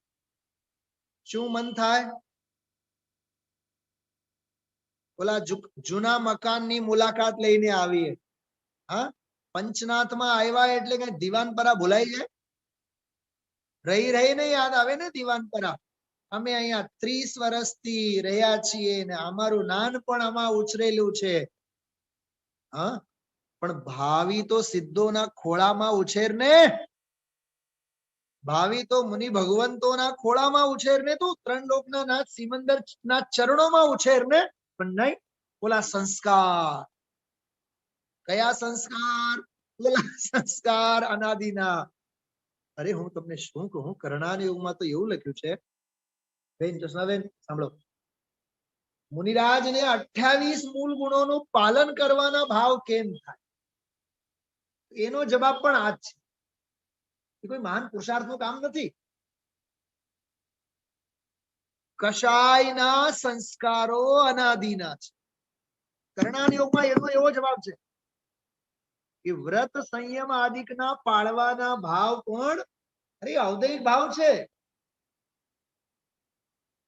શું મન થાય? ઓલા જૂના મકાનની મુલાકાત લઈને આવીએ. હા, પંચનાથમાં આવ્યા એટલે કઈ દિવાનપરા ભૂલાઈ જાય? રહી રહીને યાદ આવે ને દિવાનપરા. અમે અહીંયા 30 વર્ષથી રહ્યા છીએ ને અમારું નાનપણ આમાં ઉછરેલું છે. હા, પણ ભાવિ તો સિદ્ધોના ખોળામાં ઉછેર ને. ભાવિ તો મુનિ ભગવંતોના ખોળામાં ઉછેર ને. તું 3 લોકના નાથ સિમંદર ના ચરણોમાં ઉછેર ને. પણ નહીં, ઓલા સંસ્કાર. કયા સંસ્કાર? ઓલા સંસ્કાર અનાદિના. અરે હું તમને શું કહું, કરણાની યુગમાં તો એવું લખ્યું છે બેન જસનાબેન સાંભળો. મુનિરાજને 28 મૂળ ગુણોનું પાલન કરવાના ભાવ કેમ થાય? એનો જવાબ પણ આ જ છે. એ કોઈ મહાન પુરુષાર્થનું કામ નથી. કશાયના સંસ્કારો અનાદિના છે. કરણાની યુગમાં એનો એવો જવાબ છે કે વ્રત સંયમ આદિકના પાળવાના ભાવ પણ અરે ઔદૈહિક ભાવ છે.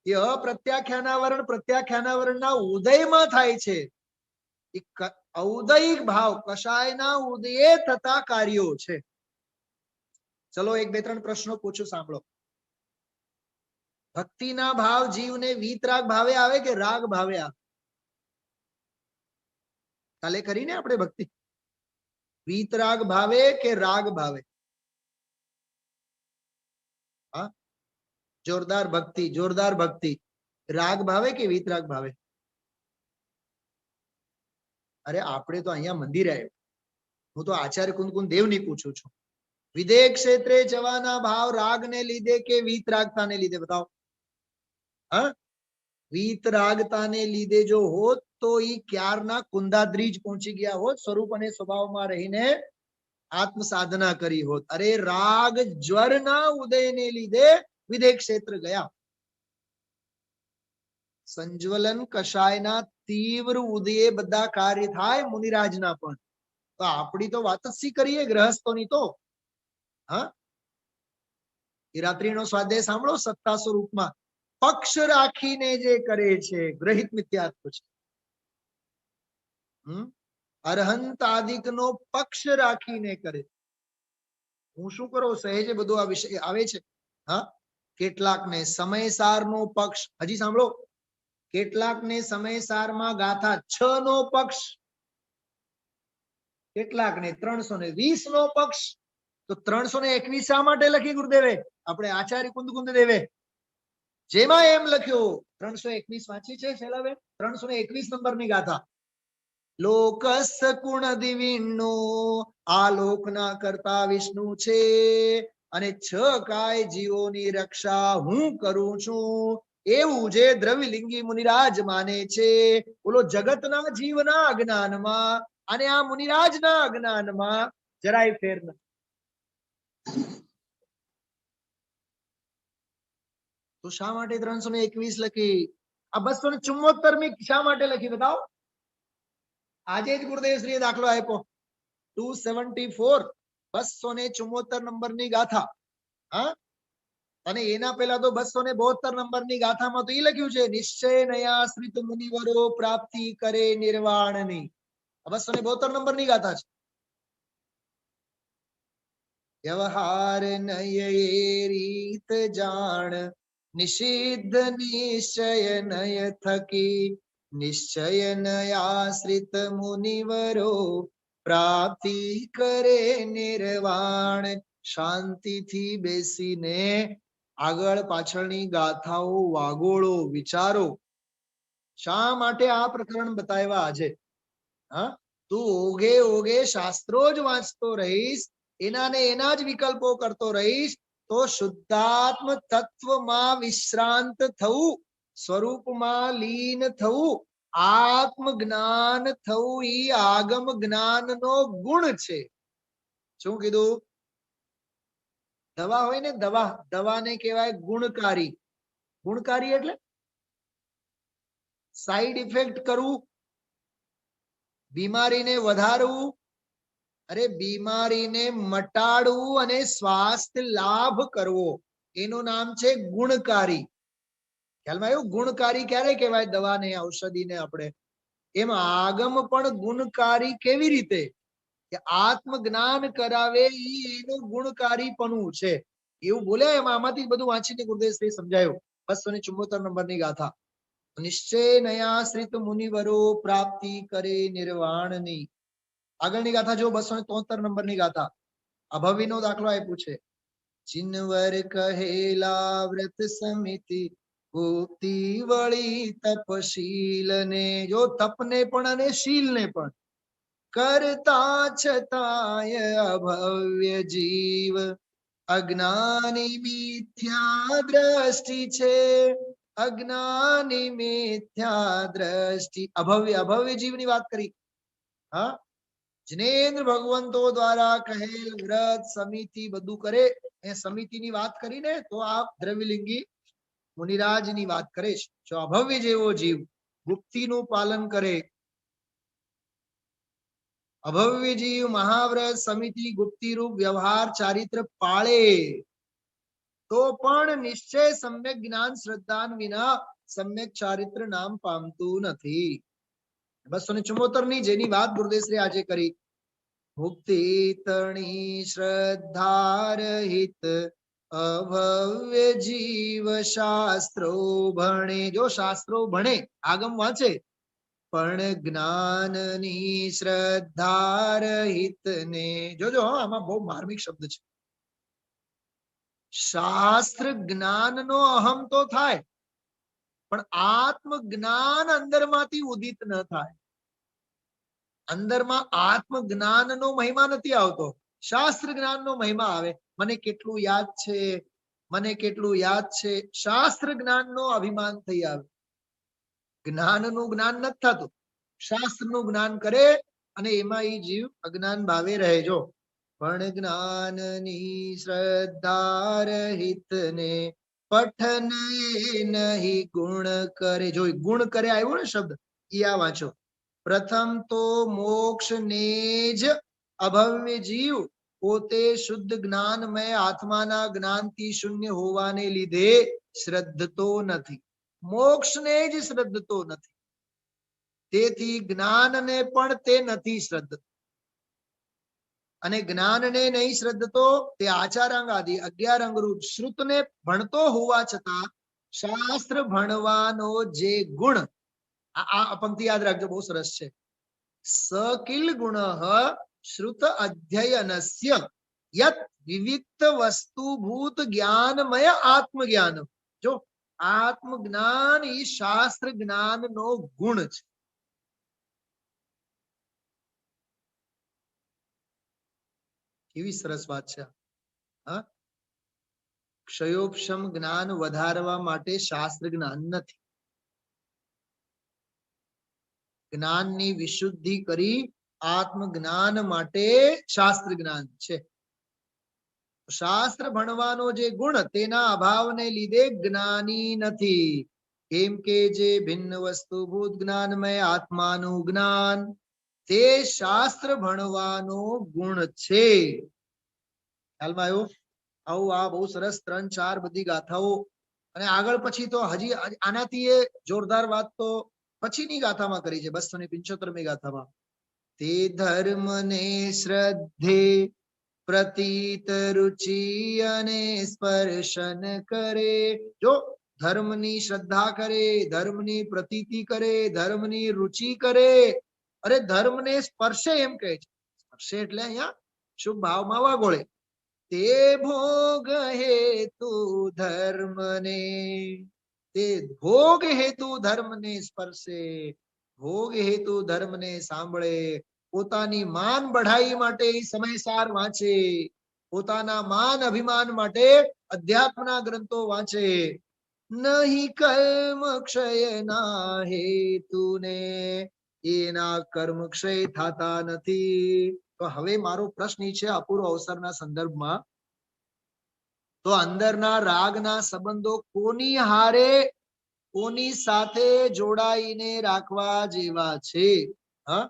એ અપ્રત્યાખ્યાનાવરણ પ્રત્યાખ્યાનાવરણના ઉદયમાં થાય છે. ઔદૈહિક ભાવ કશાયના ઉદયે થતા કાર્યો છે. ચલો 1-2-3 પ્રશ્નો પૂછું, સાંભળો. ભક્તિના ભાવ જીવને વીતરાગ ભાવે આવે કે રાગ ભાવે આવે? કાલે કરીને આપણે ભક્તિ વીતરાગ ભાવે કે રાગ ભાવે? હા, જોરદાર ભક્તિ, જોરદાર ભક્તિ. રાગ ભાવે કે વીતરાગ ભાવે? અરે આપણે તો અહીંયા મંદિર આવ્યો, હું તો આચાર્ય કુંદકુંદ દેવની પૂછું છું. વિદેહ ક્ષેત્રે જવાના ભાવ રાગને લીધે કે વીતરાગતાને લીધે? બતાવો. હા, વીતરાગતાને લીધે જો હોત તો ઈ ક્યારના કુંદાદ્રીજ પહોંચી ગયા હોત, સ્વરૂપ અને સ્વભાવમાં રહીને આત્મ સાધના કરી હોત. અરે રાગ જ્વરના ઉદયને લીધે વિદેહ ક્ષેત્ર ગયા. સંજ્વલન કષાયના તીવ્ર ઉદયે બધા કાર્ય થાય મુનિરાજના પણ. તો આપણી તો વાત જ સી કરીએ ગ્રહસ્થોની તો. હા, એ રાત્રિનો સ્વાધ્યાય સાંભળો. 27 રૂપમાં પક્ષ રાખીને જે કરે છે ગ્રહિત મિથ્યાત્વ છે. અરહંત આદિકનો પક્ષ રાખીને કરે. હું શું કરું સહેજે બધું આ વિષય આવે છે. હા, કેટલાકને સમયસારનો પક્ષ, હજી સાંભળો, કેટલાકને સમયસારમાં ગાથા 6 નો પક્ષ, કેટલાકને 320 નો પક્ષ. તો 321 શા માટે લખી ગુરુદેવે? આપણે આચાર્ય કુંદકુંદ દેવે જેમાં એમ લખ્યું 321 વાંચી છે શૈલાબેન? 321 નંબરની ગાથા લોકસ્ય ગુણ દિવિણ્ણો, આ લોકના કરતા વિષ્ણુ છે અને છ કાય જીવોની રક્ષા હું કરું છું, એવું જે દ્રવિલિંગી મુનિરાજ માને છે. બોલો, જગતના જીવના અજ્ઞાનમાં અને આ મુનિરાજના અજ્ઞાનમાં જરાય ફેર નથી. તો શા માટે 321 લખી? આ 274મી શા માટે લખી બતાવો? આજે જ ગુરુદેવશ્રીએ દાખલો આપ્યો. 274 274 નંબરની ગાથા. હા, અને એના પહેલા તો 272 નંબરની ગાથામાં તો એ લખ્યું છે, નિશ્ચય નયાશ્રિત મુનિવરો પ્રાપ્તિ કરે નિર્વાણની. 272 નંબરની ગાથા છે. વ્યવહાર નય રીત જાણ, નિષિદ્ધ નિશ્ચય નય થકી, નિશ્ચય નયાશ્રિત મુનિવરો પ્રાપ્તિ કરે નિર્વાણ. શાંતિથી બેસીને આગળ પાછળની ગાથાઓ વાગોળો, વિચારો. શા માટે આ પ્રકરણ બતાવ્યા આજે? હા, તું ઓગે ઓગે શાસ્ત્રો જ વાંચતો રહીશ, એના ને એના જ વિકલ્પો કરતો રહીશ, તો શુદ્ધાત્મ તત્વમાં વિશ્રાંત થવું, સ્વરૂપમાં લીન થવું, આત્મ જ્ઞાન થવું, ઈ આગમ જ્ઞાનનો ગુણ છે. શું કીધું? દવા હોય ને, દવા, દવાને કહેવાય ગુણકારી. ગુણકારી એટલે સાઈડ ઇફેક્ટ કરવું, બીમારીને વધારવું, અરે બીમારીને મટાડવું અને સ્વાસ્થ્ય લાભ કરવો, એનું નામ છે ગુણકારી. ખ્યાલમાં આવ્યું? ગુણકારી ક્યારે કહેવાય? દવાને, ઔષધિને આપણે. એમ આગમ પણ ગુણકારી કેવી રીતે? કે આત્મ જ્ઞાન કરાવે, એનું ગુણકારીપણું છે. એવું બોલ્યા. એમાં આમાંથી બધું વાંચીને ગુરુદેવશ્રીએ સમજાયું. 274 નંબરની ગાથા. નિશ્ચય નયાશ્રિત મુનિવરો પ્રાપ્તિ કરે નિર્વાણની. આગળની ગાથા જો 273 નંબરની ગાથા. અભવિનો દાખલો આપ્યો છે. ચિન્વર કહેલા વ્રત સમિતિ, ગુપ્તિ વળી તપશીલ ને. જો તપને પણ અને શીલને પણ કરતા છતાંય અભવ્ય જીવ, અજ્ઞાની મિથ્યા દ્રષ્ટિ છે, અજ્ઞાની મિથ્યા દ્રષ્ટિ. અભવ્ય, અભવ્ય જીવની વાત કરી. હા, જનેન્દ્ર ભગવંતો દ્વારા કહેલ વ્રત સમિતિ બધું કરે, એ સમિતિની વાત કરીને તો આ દ્રવ્યલિંગી મુનિરાજની વાત કરે છે. જો અભવ્ય જેવો જીવ ગુપ્તિનું પાલન કરે, અભવ્ય જીવ મહાવ્રત સમિતિ ગુપ્તિ રૂપ વ્યવહાર ચારિત્ર પાળે, તો પણ નિશ્ચય સમ્યક જ્ઞાન શ્રદ્ધાન વિના સમ્યક ચારિત્ર નામ પામતું નથી. 274 જેની વાત ગુરુદેવશ્રી આજે કરી. મુક્તિ તણી શ્રદ્ધા રહિત અભવ્ય જીવ શાસ્ત્રો ભણે. જો શાસ્ત્રો ભણે, આગમ વાંચે, પણ જ્ઞાનની શ્રદ્ધા રહિત ને. જોજો, આમાં બહુ માર્મિક શબ્દ છે. શાસ્ત્ર જ્ઞાનનો અહમ તો થાય, પણ આત્મ જ્ઞાન અંદરમાંથી ઉદિત ન થાય. અંદરમાં આત્મ જ્ઞાનનો મહિમા નથી આવતો, શાસ્ત્ર જ્ઞાનનો મહિમા આવે. મને કેટલું યાદ છે, મને કેટલું યાદ છે, શાસ્ત્ર જ્ઞાનનો અભિમાન થઈ આવે. જ્ઞાનનું જ્ઞાન નથી થતું. શાસ્ત્રનું જ્ઞાન કરે અને એમાં એ જીવ અજ્ઞાન ભાવે રહેજો. પણ જ્ઞાનની શ્રદ્ધા રહિત ને પઠન નહીં ગુણ કરે. જો ગુણ કરે આવ્યો ને શબ્દ, એ આ વાંચો. પ્રથમ તો મોક્ષ ને જ અભવ્ય જીવ પોતે શુદ્ધ જ્ઞાનમય આત્માના જ્ઞાનથી શૂન્ય હોવાને લીધે શ્રદ્ધતો નથી. મોક્ષને જ શ્રદ્ધતો નથી, તેથી જ્ઞાનને પણ તે નથી શ્રદ્ધતો. અને જ્ઞાનને નહીં શ્રદ્ધતો તે આચારાંગ આદિ 11 અંગરૂપ શ્રુતને ભણતો હોવા છતાં શાસ્ત્ર ભણવાનો જે ગુણ, આ પંક્તિ યાદ રાખજો, બહુ સરસ છે. સકિલ ગુણ શ્રુત અધ્યયનસ્ય યત વિવિક્ત વસ્તુભૂત જ્ઞાનમય આત્મજ્ઞાન. જો આત્મજ્ઞાન એ શાસ્ત્ર જ્ઞાનનો ગુણ છે. કેવી સરસ વાત છે. હા, ક્ષયોપશમ જ્ઞાન વધારવા માટે શાસ્ત્ર જ્ઞાન નથી. જ્ઞાનની વિશુદ્ધિ કરી આત્મ જ્ઞાન માટે શાસ્ત્ર જ્ઞાન છે. શાસ્ત્ર ભણવાનો જે ગુણ તેના અભાવને લીધે જ્ઞાની નથી. કેમ કે જે ભિન્ન વસ્તુભૂત જ્ઞાનમય આત્માનું જ્ઞાન તે શાસ્ત્ર ભણવાનો ગુણ છે. ખ્યાલમાં આવ્યો? આવું આ બહુ સરસ 3-4 બધી ગાથાઓ, અને આગળ પછી તો હજી આનાથી એ જોરદાર વાત તો પછીની ગાથામાં કરી છે, 275મી ગાથામાં. તે ધર્મને શ્રદ્ધે પ્રતીત રુચિ અને સ્પર્શન કરે. જો ધર્મની શ્રદ્ધા કરે, ધર્મની પ્રતીતિ કરે, ધર્મની રુચિ કરે, અરે ધર્મને સ્પર્શે એમ કહે છે. સ્પર્શે એટલે અહીંયા શુભ ભાવમાં વાગોળે. તે ભોગ હેતુ ધર્મને, તે ભોગ હેતુ ધર્મને સ્પર્શે, ભોગ હેતુ ધર્મને સાંભળે, પોતાની માન બઢાઈ માટે સમયસાર વાંચે, પોતાના માન અભિમાન માટે અધ્યાત્મના ગ્રંથો વાંચે. નહીં કર્મ ક્ષયના હેતુને, એના કર્મ ક્ષય થતા નથી. તો હવે મારો પ્રશ્ન છે અપૂર્વ અવસરના સંદર્ભમાં, તો અંદરના રાગના સંબંધો કોની હારે, કોની સાથે જોડાઈને રાખવા જેવા છે? હા,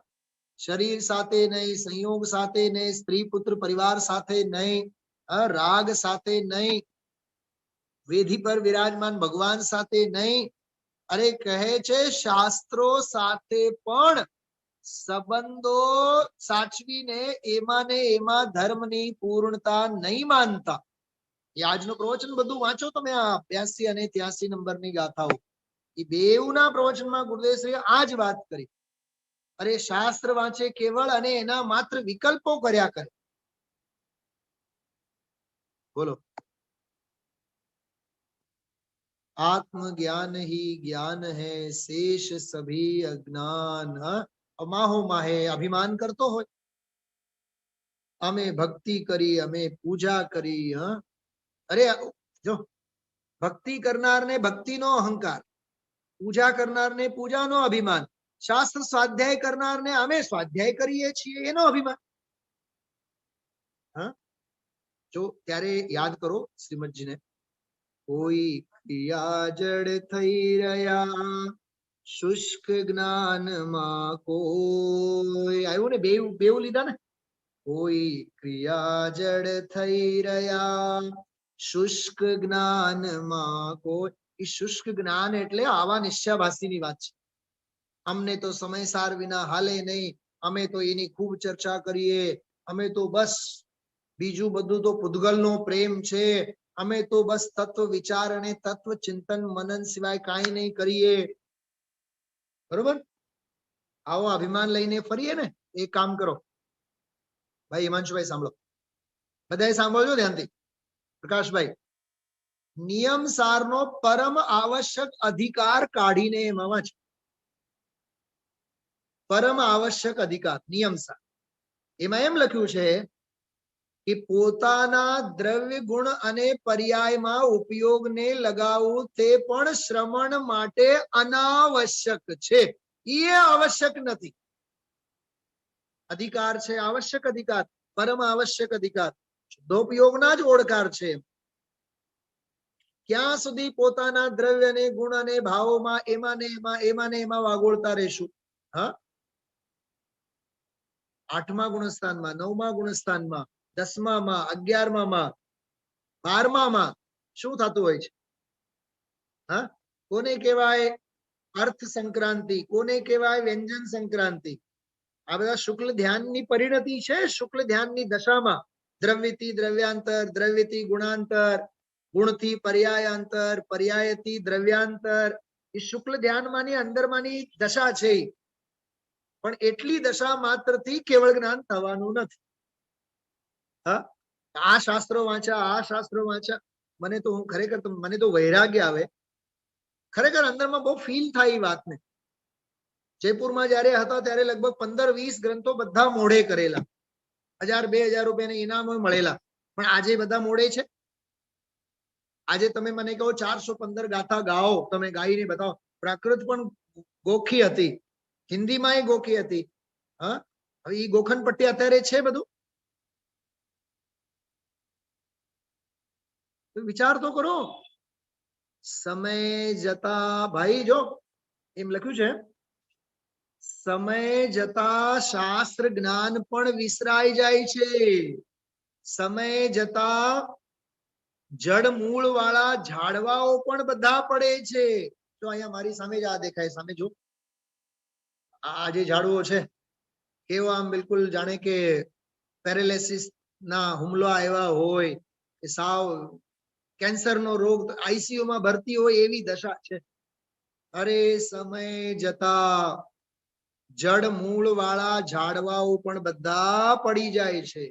શરીર સાથે નહીં, સંયોગ સાથે નહીં, સ્ત્રી પુત્ર પરિવાર સાથે નહીં, રાગ સાથે નહીં, વેધી પર વિરાજમાન ભગવાન સાથે નહીં. અરે કહે છે શાસ્ત્રો સાથે પણ સંબંધો સાચવીને એમાં ને એમાં ધર્મની પૂર્ણતા નહીં માનતા. એ આજનું પ્રવચન બધું વાંચો તમે, આ 82 અને 83 નંબરની ગાથાઓ, એ બેઉના પ્રવચનમાં ગુરુદેવશ્રીએ આ જ વાત કરી. અરે શાસ્ત્ર વાંચે કેવળ અને એના માત્ર વિકલ્પો કર્યા કરે. બોલો, आत्म ज्ञान ही ज्ञान है, शेष सभी अज्ञान. अमाहो माहे अभिमान करतो होय, અમે ભક્તિ કરી, અમે પૂજા કરી. અરે જો ભક્તિ કરનારને ભક્તિનો અહંકાર, પૂજા કરનારને પૂજાનો અભિમાન, શાસ્ત્ર સ્વાધ્યાય કરનારને અમે સ્વાધ્યાય કરીએ છીએ એનો અભિમાન. જો ત્યારે યાદ કરો શ્રીમદજીને, કોઈ ક્રિયા જડ થઈ રહ્યા શુષ્ક જ્ઞાનમાં કોઈ. આવ્યું ને, બેઉ લીધા ને. કોઈ ક્રિયા જડ થઈ રહ્યા શુષ્ક જ્ઞાનમાં કોઈ. એ શુષ્ક જ્ઞાન એટલે આવા નિશ્ચયભાષીની વાત છે. અમને તો સમયસાર વિના હાલે નહીં, અમે તો એની ખૂબ ચર્ચા કરીએ, અમે તો બસ બીજું બધું તો પૂદગલનો પ્રેમ છે, અમે તો બસ તત્વ વિચાર અને તત્વ ચિંતન મનન સિવાય કાંઈ નહીં કરીએ. બરોબર? આવો અભિમાન લઈને ફરીએ ને, એક કામ કરો ભાઈ, હિમાંશુભાઈ સાંભળો, બધાએ સાંભળજો ધ્યાનથી. પ્રકાશભાઈ, નિયમ સારનો પરમ આવશ્યક અધિકાર કાઢીને એમાં વાંચો. પરમ આવશ્યક અધિકાર નિયમ સાર, એમાં એમ લખ્યું છે કે પોતાના દ્રવ્ય ગુણ અને પર્યાયમાં ઉપયોગને લગાવવું તે પણ શ્રવણ માટે અનાવશ્યક છે. એ આવશ્યક નથી. અધિકાર છે આવશ્યક અધિકાર, પરમ આવશ્યક અધિકાર, શુદ્ધોપયોગના જ ઓળકાર છે. ક્યાં સુધી પોતાના દ્રવ્ય અને ગુણ અને ભાવોમાં એમાં ને એમાં વાગોળતા રહેશું? હા, 8મા ગુણસ્થાનમાં, 9મા ગુણસ્થાનમાં, 10મામાં, 11મામાં, 12મામાં શું થતું હોય છે? હા, કોને કહેવાય અર્થ સંક્રાંતિ, કોને કહેવાય વ્યંજન સંક્રાંતિ. આ બધા શુક્લ ધ્યાનની પરિણતિ છે. શુક્લ ધ્યાનની દશામાં દ્રવ્યથી દ્રવ્યાંતર, દ્રવ્યથી ગુણાંતર, ગુણથી પર્યાયાંતર, પર્યાયથી દ્રવ્યાંતર, એ શુક્લ ધ્યાનમાંની અંદરમાંની દશા છે. પણ એટલી દશા માત્રથી કેવળ જ્ઞાન થવાનું નથી. હા, આ શાસ્ત્રો વાંચ્યા, આ શાસ્ત્રો વાંચ્યા, મને તો હું ખરેખર મને તો વૈરાગ્ય આવે. ખરેખર અંદરમાં બહુ ફીલ થાય એ વાતને. જયપુરમાં જયારે હતા ત્યારે લગભગ 15-20 ગ્રંથો બધા મોઢે કરેલા, 1000-2000 રૂપિયાના ઇનામો મળેલા, પણ આજે બધા મોડે છે. આજે તમે મને કહો 415 ગાથા ગાઓ, તમે ગાઈને બતાવો. પ્રાકૃત પણ ગોખી હતી, હિન્દીમાં એ ગોખી હતી. હા, હવે ઈ ગોખન પટ્ટી અત્યારે છે બધું? વિચાર તો કરો. સમય જતા ભાઈ, જો એમ લખ્યું છે, સમય જતા શાસ્ત્ર જ્ઞાન પણ વિસરાઈ જાય છે. સમય જતા જડ મૂળ વાળા ઝાડવાઓ પણ બધા પડે છે. જો અહીંયા મારી સામે જ આ દેખાય, સામે જો આ જે ઝાડવો છે કેવો આમ બિલકુલ જાણે કે પેરેલિસિસ ના હુમલો આવ્યા હોય, કે સાવ કેન્સર નો રોગ આઈસીયુ માં ભરતી હોય એવી દશા છે. અરે સમય જતા જડ મૂળ વાળા ઝાડવાઓ પણ બધા પડી જાય છે.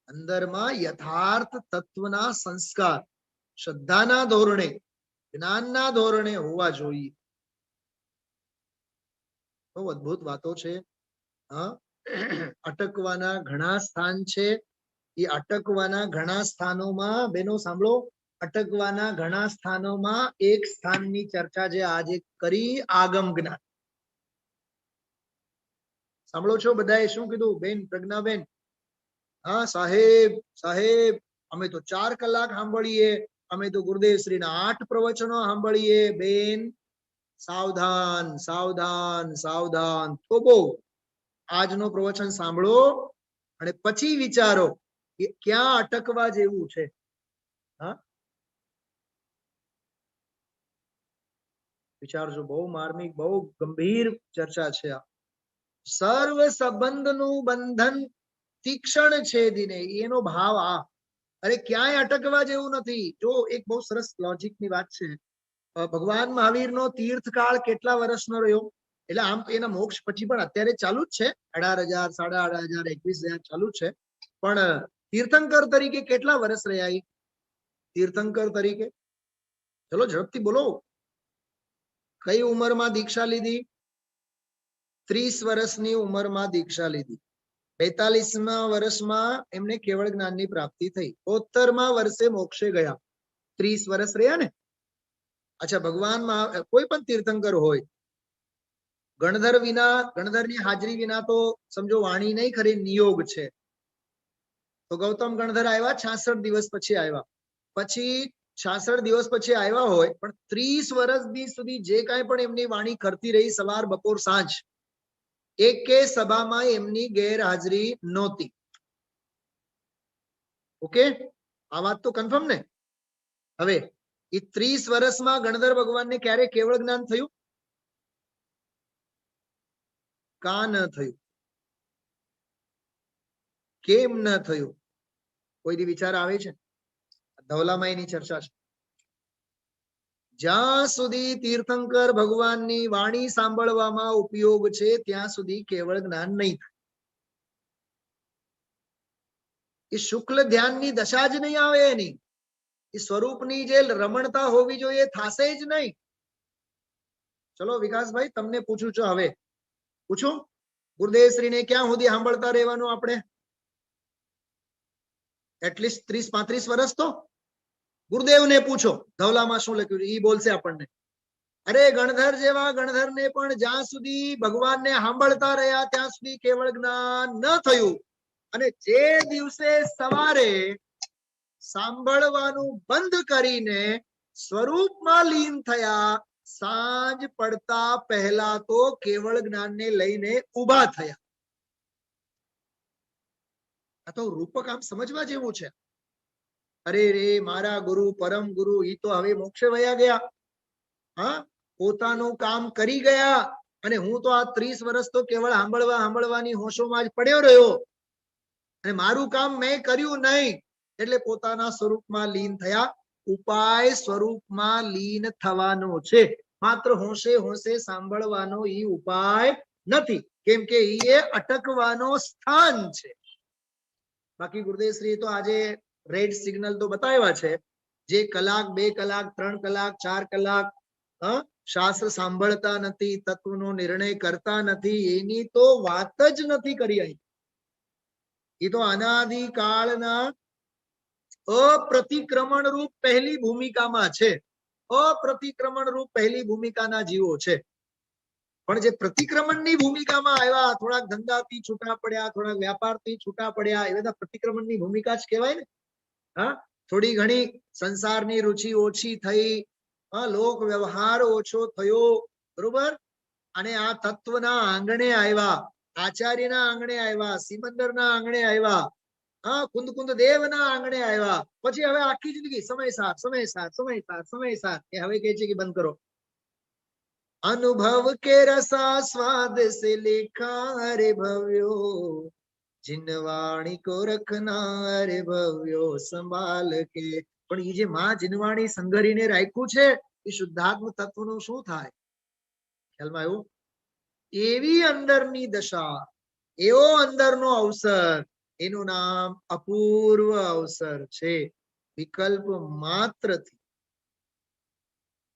અંદરમાં યથાર્થ તત્વના સંસ્કાર શ્રદ્ધાના ધોરણે, જ્ઞાનના ધોરણે હોવા જોઈએ. બહુ અદ્ભુત વાતો છે. અટકવાના ઘણા સ્થાન છે. એ અટકવાના ઘણા સ્થાનોમાં બેનો સાંભળો, અટકવાના ઘણા સ્થાનોમાં એક સ્થાનની ચર્ચા જે આજે કરી, આગમ જ્ઞાન. સાંભળો છો બધાએ શું કીધું? બેન પ્રજ્ઞાબેન, હા સાહેબ સાહેબ અમે તો 4 કલાક સાંભળીએ, અમે તો ગુરુદેવ શ્રીના 8 પ્રવચનો સાંભળીએ. બેન સાવધાન સાવધાન સાવધાન. થોભો આજનો પ્રવચન સાંભળો અને પછી વિચારો કે ક્યાં અટકવા જેવું છે. હા, વિચારજો. બહુ માર્મિક, બહુ ગંભીર ચર્ચા છે આ. સર્વ સંબંધનું બંધન તીક્ષણ છે દિને, એનો ભાવ આ. અરે ક્યાંય અટકવા જેવું નથી. જો એક બહુ સરસ લોજિકની વાત છે. ભગવાન મહાવીરનો તીર્થકાળ કેટલા વર્ષનો રહ્યો? એટલે આમ તો એના મોક્ષ પછી પણ અત્યારે ચાલુ જ છે, 18,000, 18,500, 21,000 ચાલુ છે. પણ તીર્થંકર તરીકે કેટલા વર્ષ રહ્યા? તીર્થંકર તરીકે ચલો ઝડપથી બોલો. કઈ ઉંમરમાં દીક્ષા લીધી? 30 વર્ષની ઉંમરમાં દીક્ષા લીધી. 42મા વર્ષમાં એમને કેવળ જ્ઞાનની પ્રાપ્તિ થઈ. 73મા વર્ષે મોક્ષે ગયા. 30 વર્ષ રહ્યા ને. અચ્છા, ભગવાનમાં કોઈ પણ તીર્થંકર હોય, ગણધર વિના, ગણધરની હાજરી વિના તો સમજો વાણી નહીં ખરી, નિયોગ છે. તો ગૌતમ ગણધર આવ્યા 66 દિવસ પછી આવ્યા. પછી 66 દિવસ પછી આવ્યા હોય, પણ 30 વર્ષ સુધી જે કાંઈ પણ એમની વાણી કરતી રહી, સવાર બપોર સાંજ, એકે સભામાં એમની ગેરહાજરી નહોતી. ઓકે, આ વાત તો કન્ફર્મ ને? હવે એ 30 વર્ષમાં ગણધર ભગવાનને ક્યારે કેવળ જ્ઞાન થયું? કા ન થયું? કેમ ન થયું? કોઈ વિચાર આવે છે? ધવલામાં એની ચર્ચા છે. જ્યાં સુધી તીર્થંકર ભગવાનની વાણી સાંભળવામાં ઉપયોગ છે ત્યાં સુધી કેવળ જ્ઞાન નહીં થાય. એ શુક્લ ધ્યાનની દશા જ નહીં આવે એની. એ સ્વરૂપની જે રમણતા હોવી જોઈએ થાશે જ નહીં. ચલો વિકાસભાઈ, તમને પૂછું છું, હવે પૂછું, ગુરુદેવ શ્રીને ક્યાં સુધી સાંભળતા રહેવાનું આપણે? એટલીસ્ટ 30-35 વર્ષ તો. ગુરુદેવને પૂછો ધવલામાં શું લખ્યું છે, એ બોલશે આપણને. અરે ગણધર જેવા ગણધરને પણ જ્યાં સુધી ભગવાનને સાંભળતા રહ્યા ત્યાં સુધી કેવળ જ્ઞાન ન થયું. અને જે દિવસે સવારે સાંભળવાનું બંધ કરીને સ્વરૂપમાં લીન થયા, સાંજ પડતા પહેલા તો કેવળ જ્ઞાનને લઈને ઉભા થયા. આ તો રૂપક આમ સમજવા જેવું છે. અરે રે મારા ગુરુ, પરમ ગુરુ, ઈ તો હવે મોક્ષે વયા ગયા. હા, પોતાનું કામ કરી ગયા અને હું તો આ 30 વર્ષ તો કેવળ સાંભળવાની હોશોમાં જ પડ્યો રહ્યો અને મારું કામ મેં કર્યું નહીં, એટલે પોતાના સ્વરૂપમાં લીન થયા. ઉપાય સ્વરૂપમાં લીન થવાનો છે, માત્ર હોશે હોશે સાંભળવાનો ઈ ઉપાય નથી, કેમ કે એ અટકવાનો સ્થાન છે. બાકી ગુરુદેવ શ્રી તો આજે રેડ સિગ્નલ તો બતાવ્યા છે. જે કલાક, 2 કલાક, 3 કલાક, 4 કલાક શાસ્ત્ર સાંભળતા નથી, તત્વનો નિર્ણય કરતા નથી, એની તો વાત જ નથી કરી. અહીં એ તો અનાદિકાળના અપ્રતિક્રમણ રૂપ પહેલી ભૂમિકામાં છે. અપ્રતિક્રમણ રૂપ પહેલી ભૂમિકાના જીવો છે. પણ જે પ્રતિક્રમણની ભૂમિકામાં આવ્યા, થોડાક ધંધાથી છૂટા પડ્યા, થોડાક વ્યાપારથી છૂટા પડ્યા, એ બધા પ્રતિક્રમણની ભૂમિકા જ કહેવાય ને. હા, થોડી ઘણી સંસારની રુચિ ઓછી થઈ, લોક વ્યવહાર ઓછો થયો, બરોબર. અને આ તત્વના આંગણે આવ્યા, આચાર્યના આંગણે આવ્યા, સિમંદરના આંગણે આવ્યા, કુંદ દેવના આંગણે આવ્યા. પછી હવે આખી જિંદગી સમયસાર સમયસાર સમયસાર સમયસાર, એ હવે કહે છે કે બંધ કરો. अनुभव के रसा स्वाद से लेखा रे भव्यो, जिनवाणी को रखना रे भव्यो संभाल के. પણ એ જે માં જીનવાણી સંગરીને રાખ્યું છે, એ શુદ્ધાત્મ તત્વનું શું થાય? ખ્યાલમાં આવ્યું? એવી અંદરની દશા, એવો અંદરનો અવસર, એનું નામ અપૂર્વ અવસર છે. વિકલ્પ માત્રથી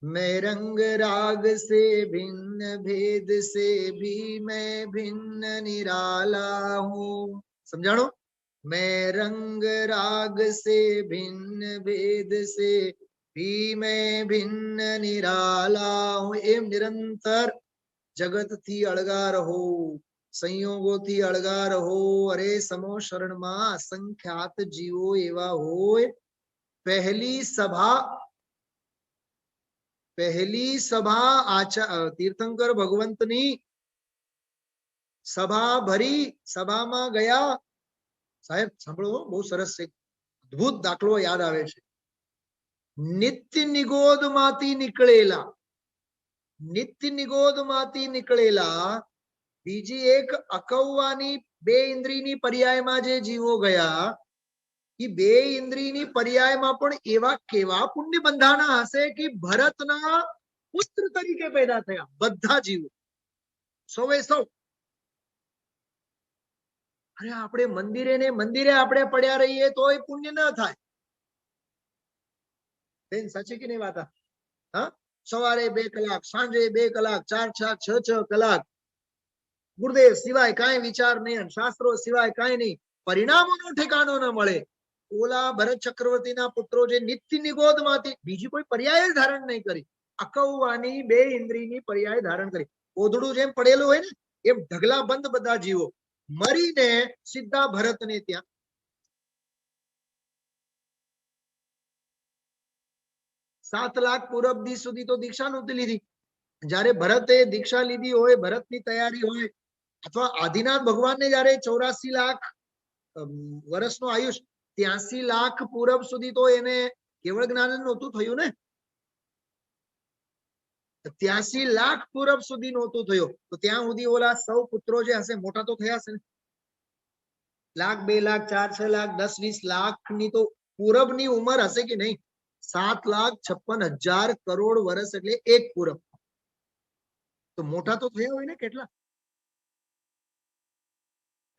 मैं रंग राग से भिन्न भेद से भी मैं भिन्न निराला हूँ. समझाणो? मैं रंग राग से भिन्न भेद से भी मैं भिन्न निराला हूँ. एम निरंतर जगत थी अड़गा रहो, संयोगो थी अड़गा रहो. अरे समो शरण માં અસંખ્યાત જીવો એવા હોય. પહેલી સભા તીર્થંકર ભગવંતની સભા ભરી, સભામાં ગયા. સાહેબ સાંભળો, બહુ સરસ છે, અદ્ભુત દાખલો યાદ આવે છે. નિત્ય નિગોદમાંથી નીકળેલા, નિત્ય નિગોદમાંથી નીકળેલા બીજી એક અકવવાની બે ઇન્દ્રિયની પર્યાયમાં જે જીવો ગયા, એ બે ઇન્દ્રિયની પર્યાયમાં પણ એવા કેવા પુણ્ય બંધાના હશે કે ભરતના પુત્ર તરીકે પેદા થયા બધા જીવો, સૌએ સૌ. અરે આપણે મંદિરે આપણે પડ્યા રહીએ તો એ પુણ્ય ન થાય. બેન સાચી કે નહીં વાત? હા, સવારે 2 કલાક, સાંજે 2 કલાક, 4 6 કલાક, ગુરુદેવ સિવાય કાંઈ વિચાર નહીં, શાસ્ત્રો સિવાય કાંઈ નહીં, પરિણામોનો ઠેકાણો ન મળે. ઓલા ભરત ચક્રવર્તીના પુત્રો જે નિત્ય નિગોદમાંથી બીજી કોઈ પર્યાય ધારણ નહીં કરી, અકવવાની બે ઇન્દ્રિયની પર્યાય ધારણ કરી. ઓધડું જેમ પડેલું હોય ને એમ ઢગલા બંધ બધા જીવો મરીને સીધા ભરતને ત્યાં. સાત લાખ પૂરબદી સુધી તો દીક્ષા નહોતી લીધી. જયારે ભરતે દીક્ષા લીધી હોય, ભરતની તૈયારી હોય, અથવા આદિનાથ ભગવાનને જયારે 84 લાખ વર્ષનો આયુષ, 83 લાખ પૂરબ સુધી તો એને કેવળ જ્ઞાન નહોતું થયું ને. 83 લાખ પૂરબ સુધી નહોતું થયું, તો ત્યાં સુધી ઓલા સૌ પુત્રો જે હશે મોટા તો થયા હશે ને. 1 લાખ 2 લાખ 4 6 લાખ 10 20 લાખ ની તો પૂરબની ઉંમર હશે કે નહીં? 7,56,000 કરોડ વર્ષ એટલે એક પૂરબ. તો મોટા તો થયા હોય ને કેટલા?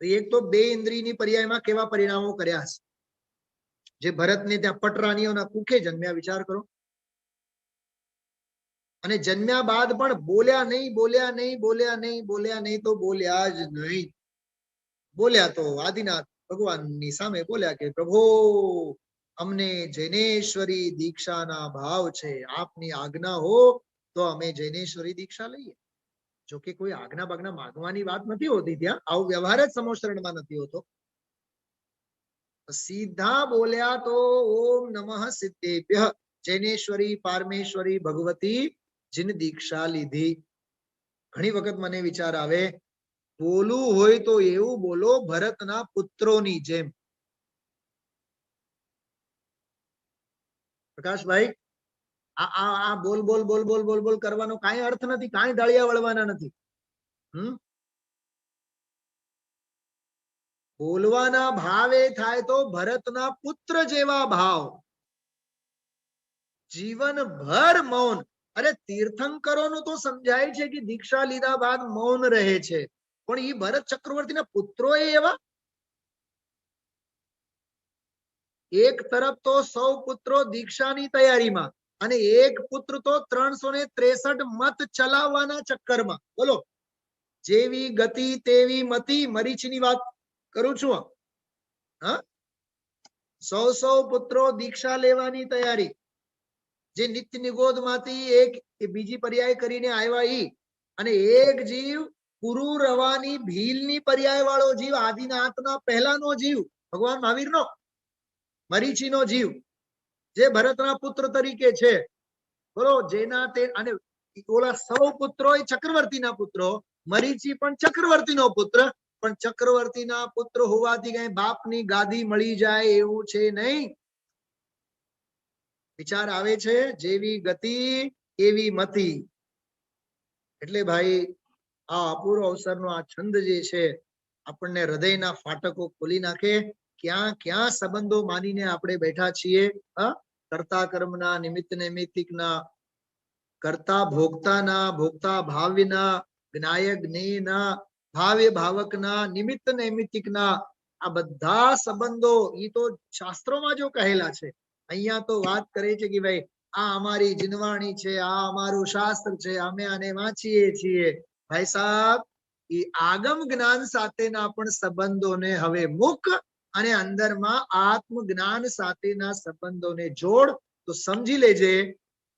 એક તો બે ઇન્દ્રિયની પર્યાયમાં કેવા પરિણામો કર્યા હશે, જે ભરતને ત્યાં પટરાણીઓના કુખે જન્મ્યા. વિચાર કરો. અને જન્મ્યા બાદ પણ બોલ્યા નહીં, બોલ્યા નહીં, બોલ્યા નહીં, બોલ્યા નહીં તો બોલ્યા જ નહીં. બોલ્યા તો આદિનાથ ભગવાનની સામે બોલ્યા કે પ્રભુ, અમને જૈનેશ્વરી દીક્ષાના ભાવ છે, આપની આજ્ઞા હો તો અમે જૈનેશ્વરી દીક્ષા લઈએ. જો કે કોઈ આજ્ઞા બાજ્ઞા માંગવાની વાત નથી હોતી ત્યાં, આવો વ્યવહાર જ સમોશરણમાં નથી હોતો. સીધા બોલ્યા તો ઓમ નમઃ સિદ્ધેભ્ય જૈનેશ્વરી પારમેશ્વરી ભગવતી જીન દીક્ષા લીધી. ઘણી વખત મને વિચાર આવે, બોલવું હોય તો એવું બોલો ભરતના પુત્રોની જેમ. પ્રકાશભાઈ, આ બોલ બોલ બોલ બોલ બોલ બોલ કરવાનો કાંઈ અર્થ નથી, કાંઈ દાળિયા વળવાના નથી. બોલવાના ભાવે થાય તો ભરતના પુત્ર જેવા ભાવ. જીવનભર મૌન. અરે તીર્થંકરોનું તો સમજાય છે કે દીક્ષા લીધા બાદ મૌન રહે છે, પણ એ ભરત ચક્રવર્તીના પુત્રો એવા. એક તરફ તો સૌ પુત્રો દીક્ષાની તૈયારીમાં, અને એક પુત્ર તો 363 મત ચલાવવાના ચક્કરમાં. બોલો, જેવી ગતિ તેવી મતિ. મરીચની વાત કરું છું. હા, 100 પુત્રો દીક્ષા લેવાની તૈયારી. જે નિત્ય નિગોદ માંથી એક બીજી પર્યાય કરીને આવ્યા ઈ, અને એક જીવ પુરુ રવાની ભીલની પર્યાય વાળો જીવ, આદિનાથના પહેલાનો જીવ, ભગવાન મહાવીરનો મરીચીનો જીવ, જે ભરતના પુત્ર તરીકે છે, બોલો. જેના તે અને ઓલા 100 પુત્રો એ ચક્રવર્તીના પુત્રો, મરીચી પણ ચક્રવર્તીનો પુત્ર, પણ ચક્રવર્તીના પુત્ર હોવાથી કઈ બાપની ગાદી મળી જાય એવું છે નહીં. વિચાર આવે છે, જેવી ગતિ એવી મતિ. એટલે ભાઈ આ અપૂર્વ અવસરનો આ છંદ જે છે આપણને હૃદયના ફાટકો ખોલી નાખે. ક્યાં ક્યાં સંબંધો માનીને આપણે બેઠા છીએ. કર્તા કર્મના, નિમિત્ત નૈમિત્તિકના, કર્તા ભોગતાના, ભોગતા ભાવ્યના, જ્ઞાય જ્ઞેયના, ભાવ્ય ભાવકના, નિમિત્ત નૈમિત્તિકના, આ બધા સંબંધો ઈ તો શાસ્ત્રોમાં જો કહેલા છે. અહીંયા તો વાત કરે છે કે ભાઈ આ અમારી જીનવાણી છે, આ અમારું શાસ્ત્ર છે, અમે આને વાંચીએ છીએ. ભાઈ સાહેબ, એ આગમ જ્ઞાન સાથેના પણ સંબંધોને હવે મૂક અને અંદરમાં આત્મ જ્ઞાન સાથેના સંબંધોને જોડ. તો સમજી લેજે,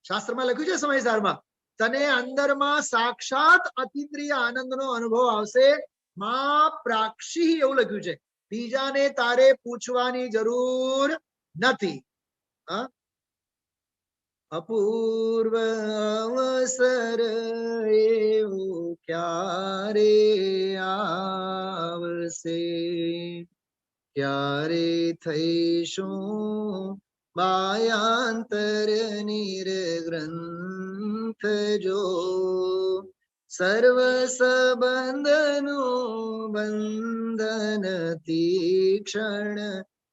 શાસ્ત્રમાં લખ્યું છે સમયસારમાં, તને અંદરમાં સાક્ષાત અતિન્દ્રિય આનંદનો અનુભવ આવશે. માં પ્રાક્ષી એવું લખ્યું છે. બીજાને તારે પૂછવાની જરૂર નથી. અપૂર્વ અવસર એવો ક્યારે આવશે, ક્યારે થઈશું બાયાંતર નિર્ગ્રંથ જો. સર્વ સંબંધનું બંધન તીક્ષણ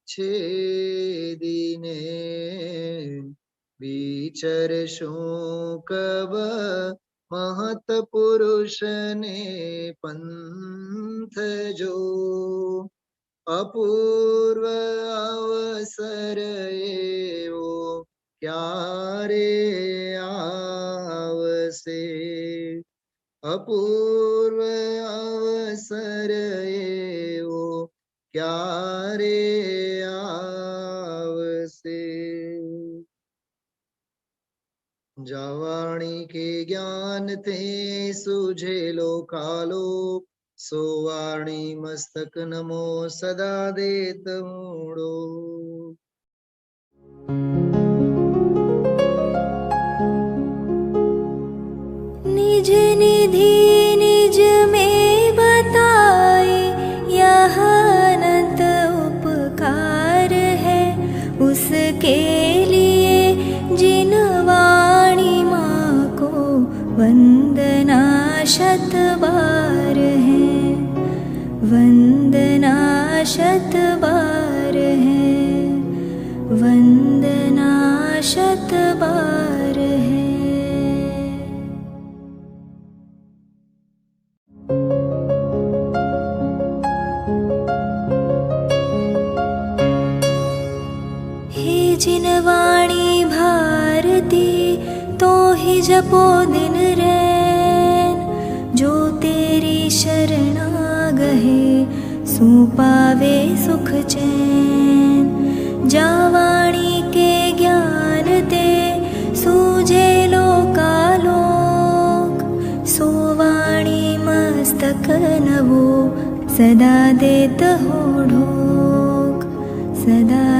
છેદીને વિચરશું કબ મહત પુરુષને પંથ જો. અપૂર્વ અવસર એવો ક્યારે આવશે, અપૂર્વ અવસર એવો ક્યારે આવશે. જવાણી કે જ્ઞાન તે સુझेलो કાલો, સોવાણી મસ્તક નમો સદા દેત મૂળો. निज निधि निज में बताए, यह अनंत उपकार है उसके लिए जिन वाणी माँ को वंदना शत बार है, वंदना शत बार है, वंदना शत बार है. जिनवाणी भारती तो ही जपो दिन रैन, जो तेरी शरणा गहे सो पावे सुख चैन. जावाणी के ज्ञान ते सूझेलो कालोक, सोवाणी मस्तक नवो सदा देत हो ढोक, सदा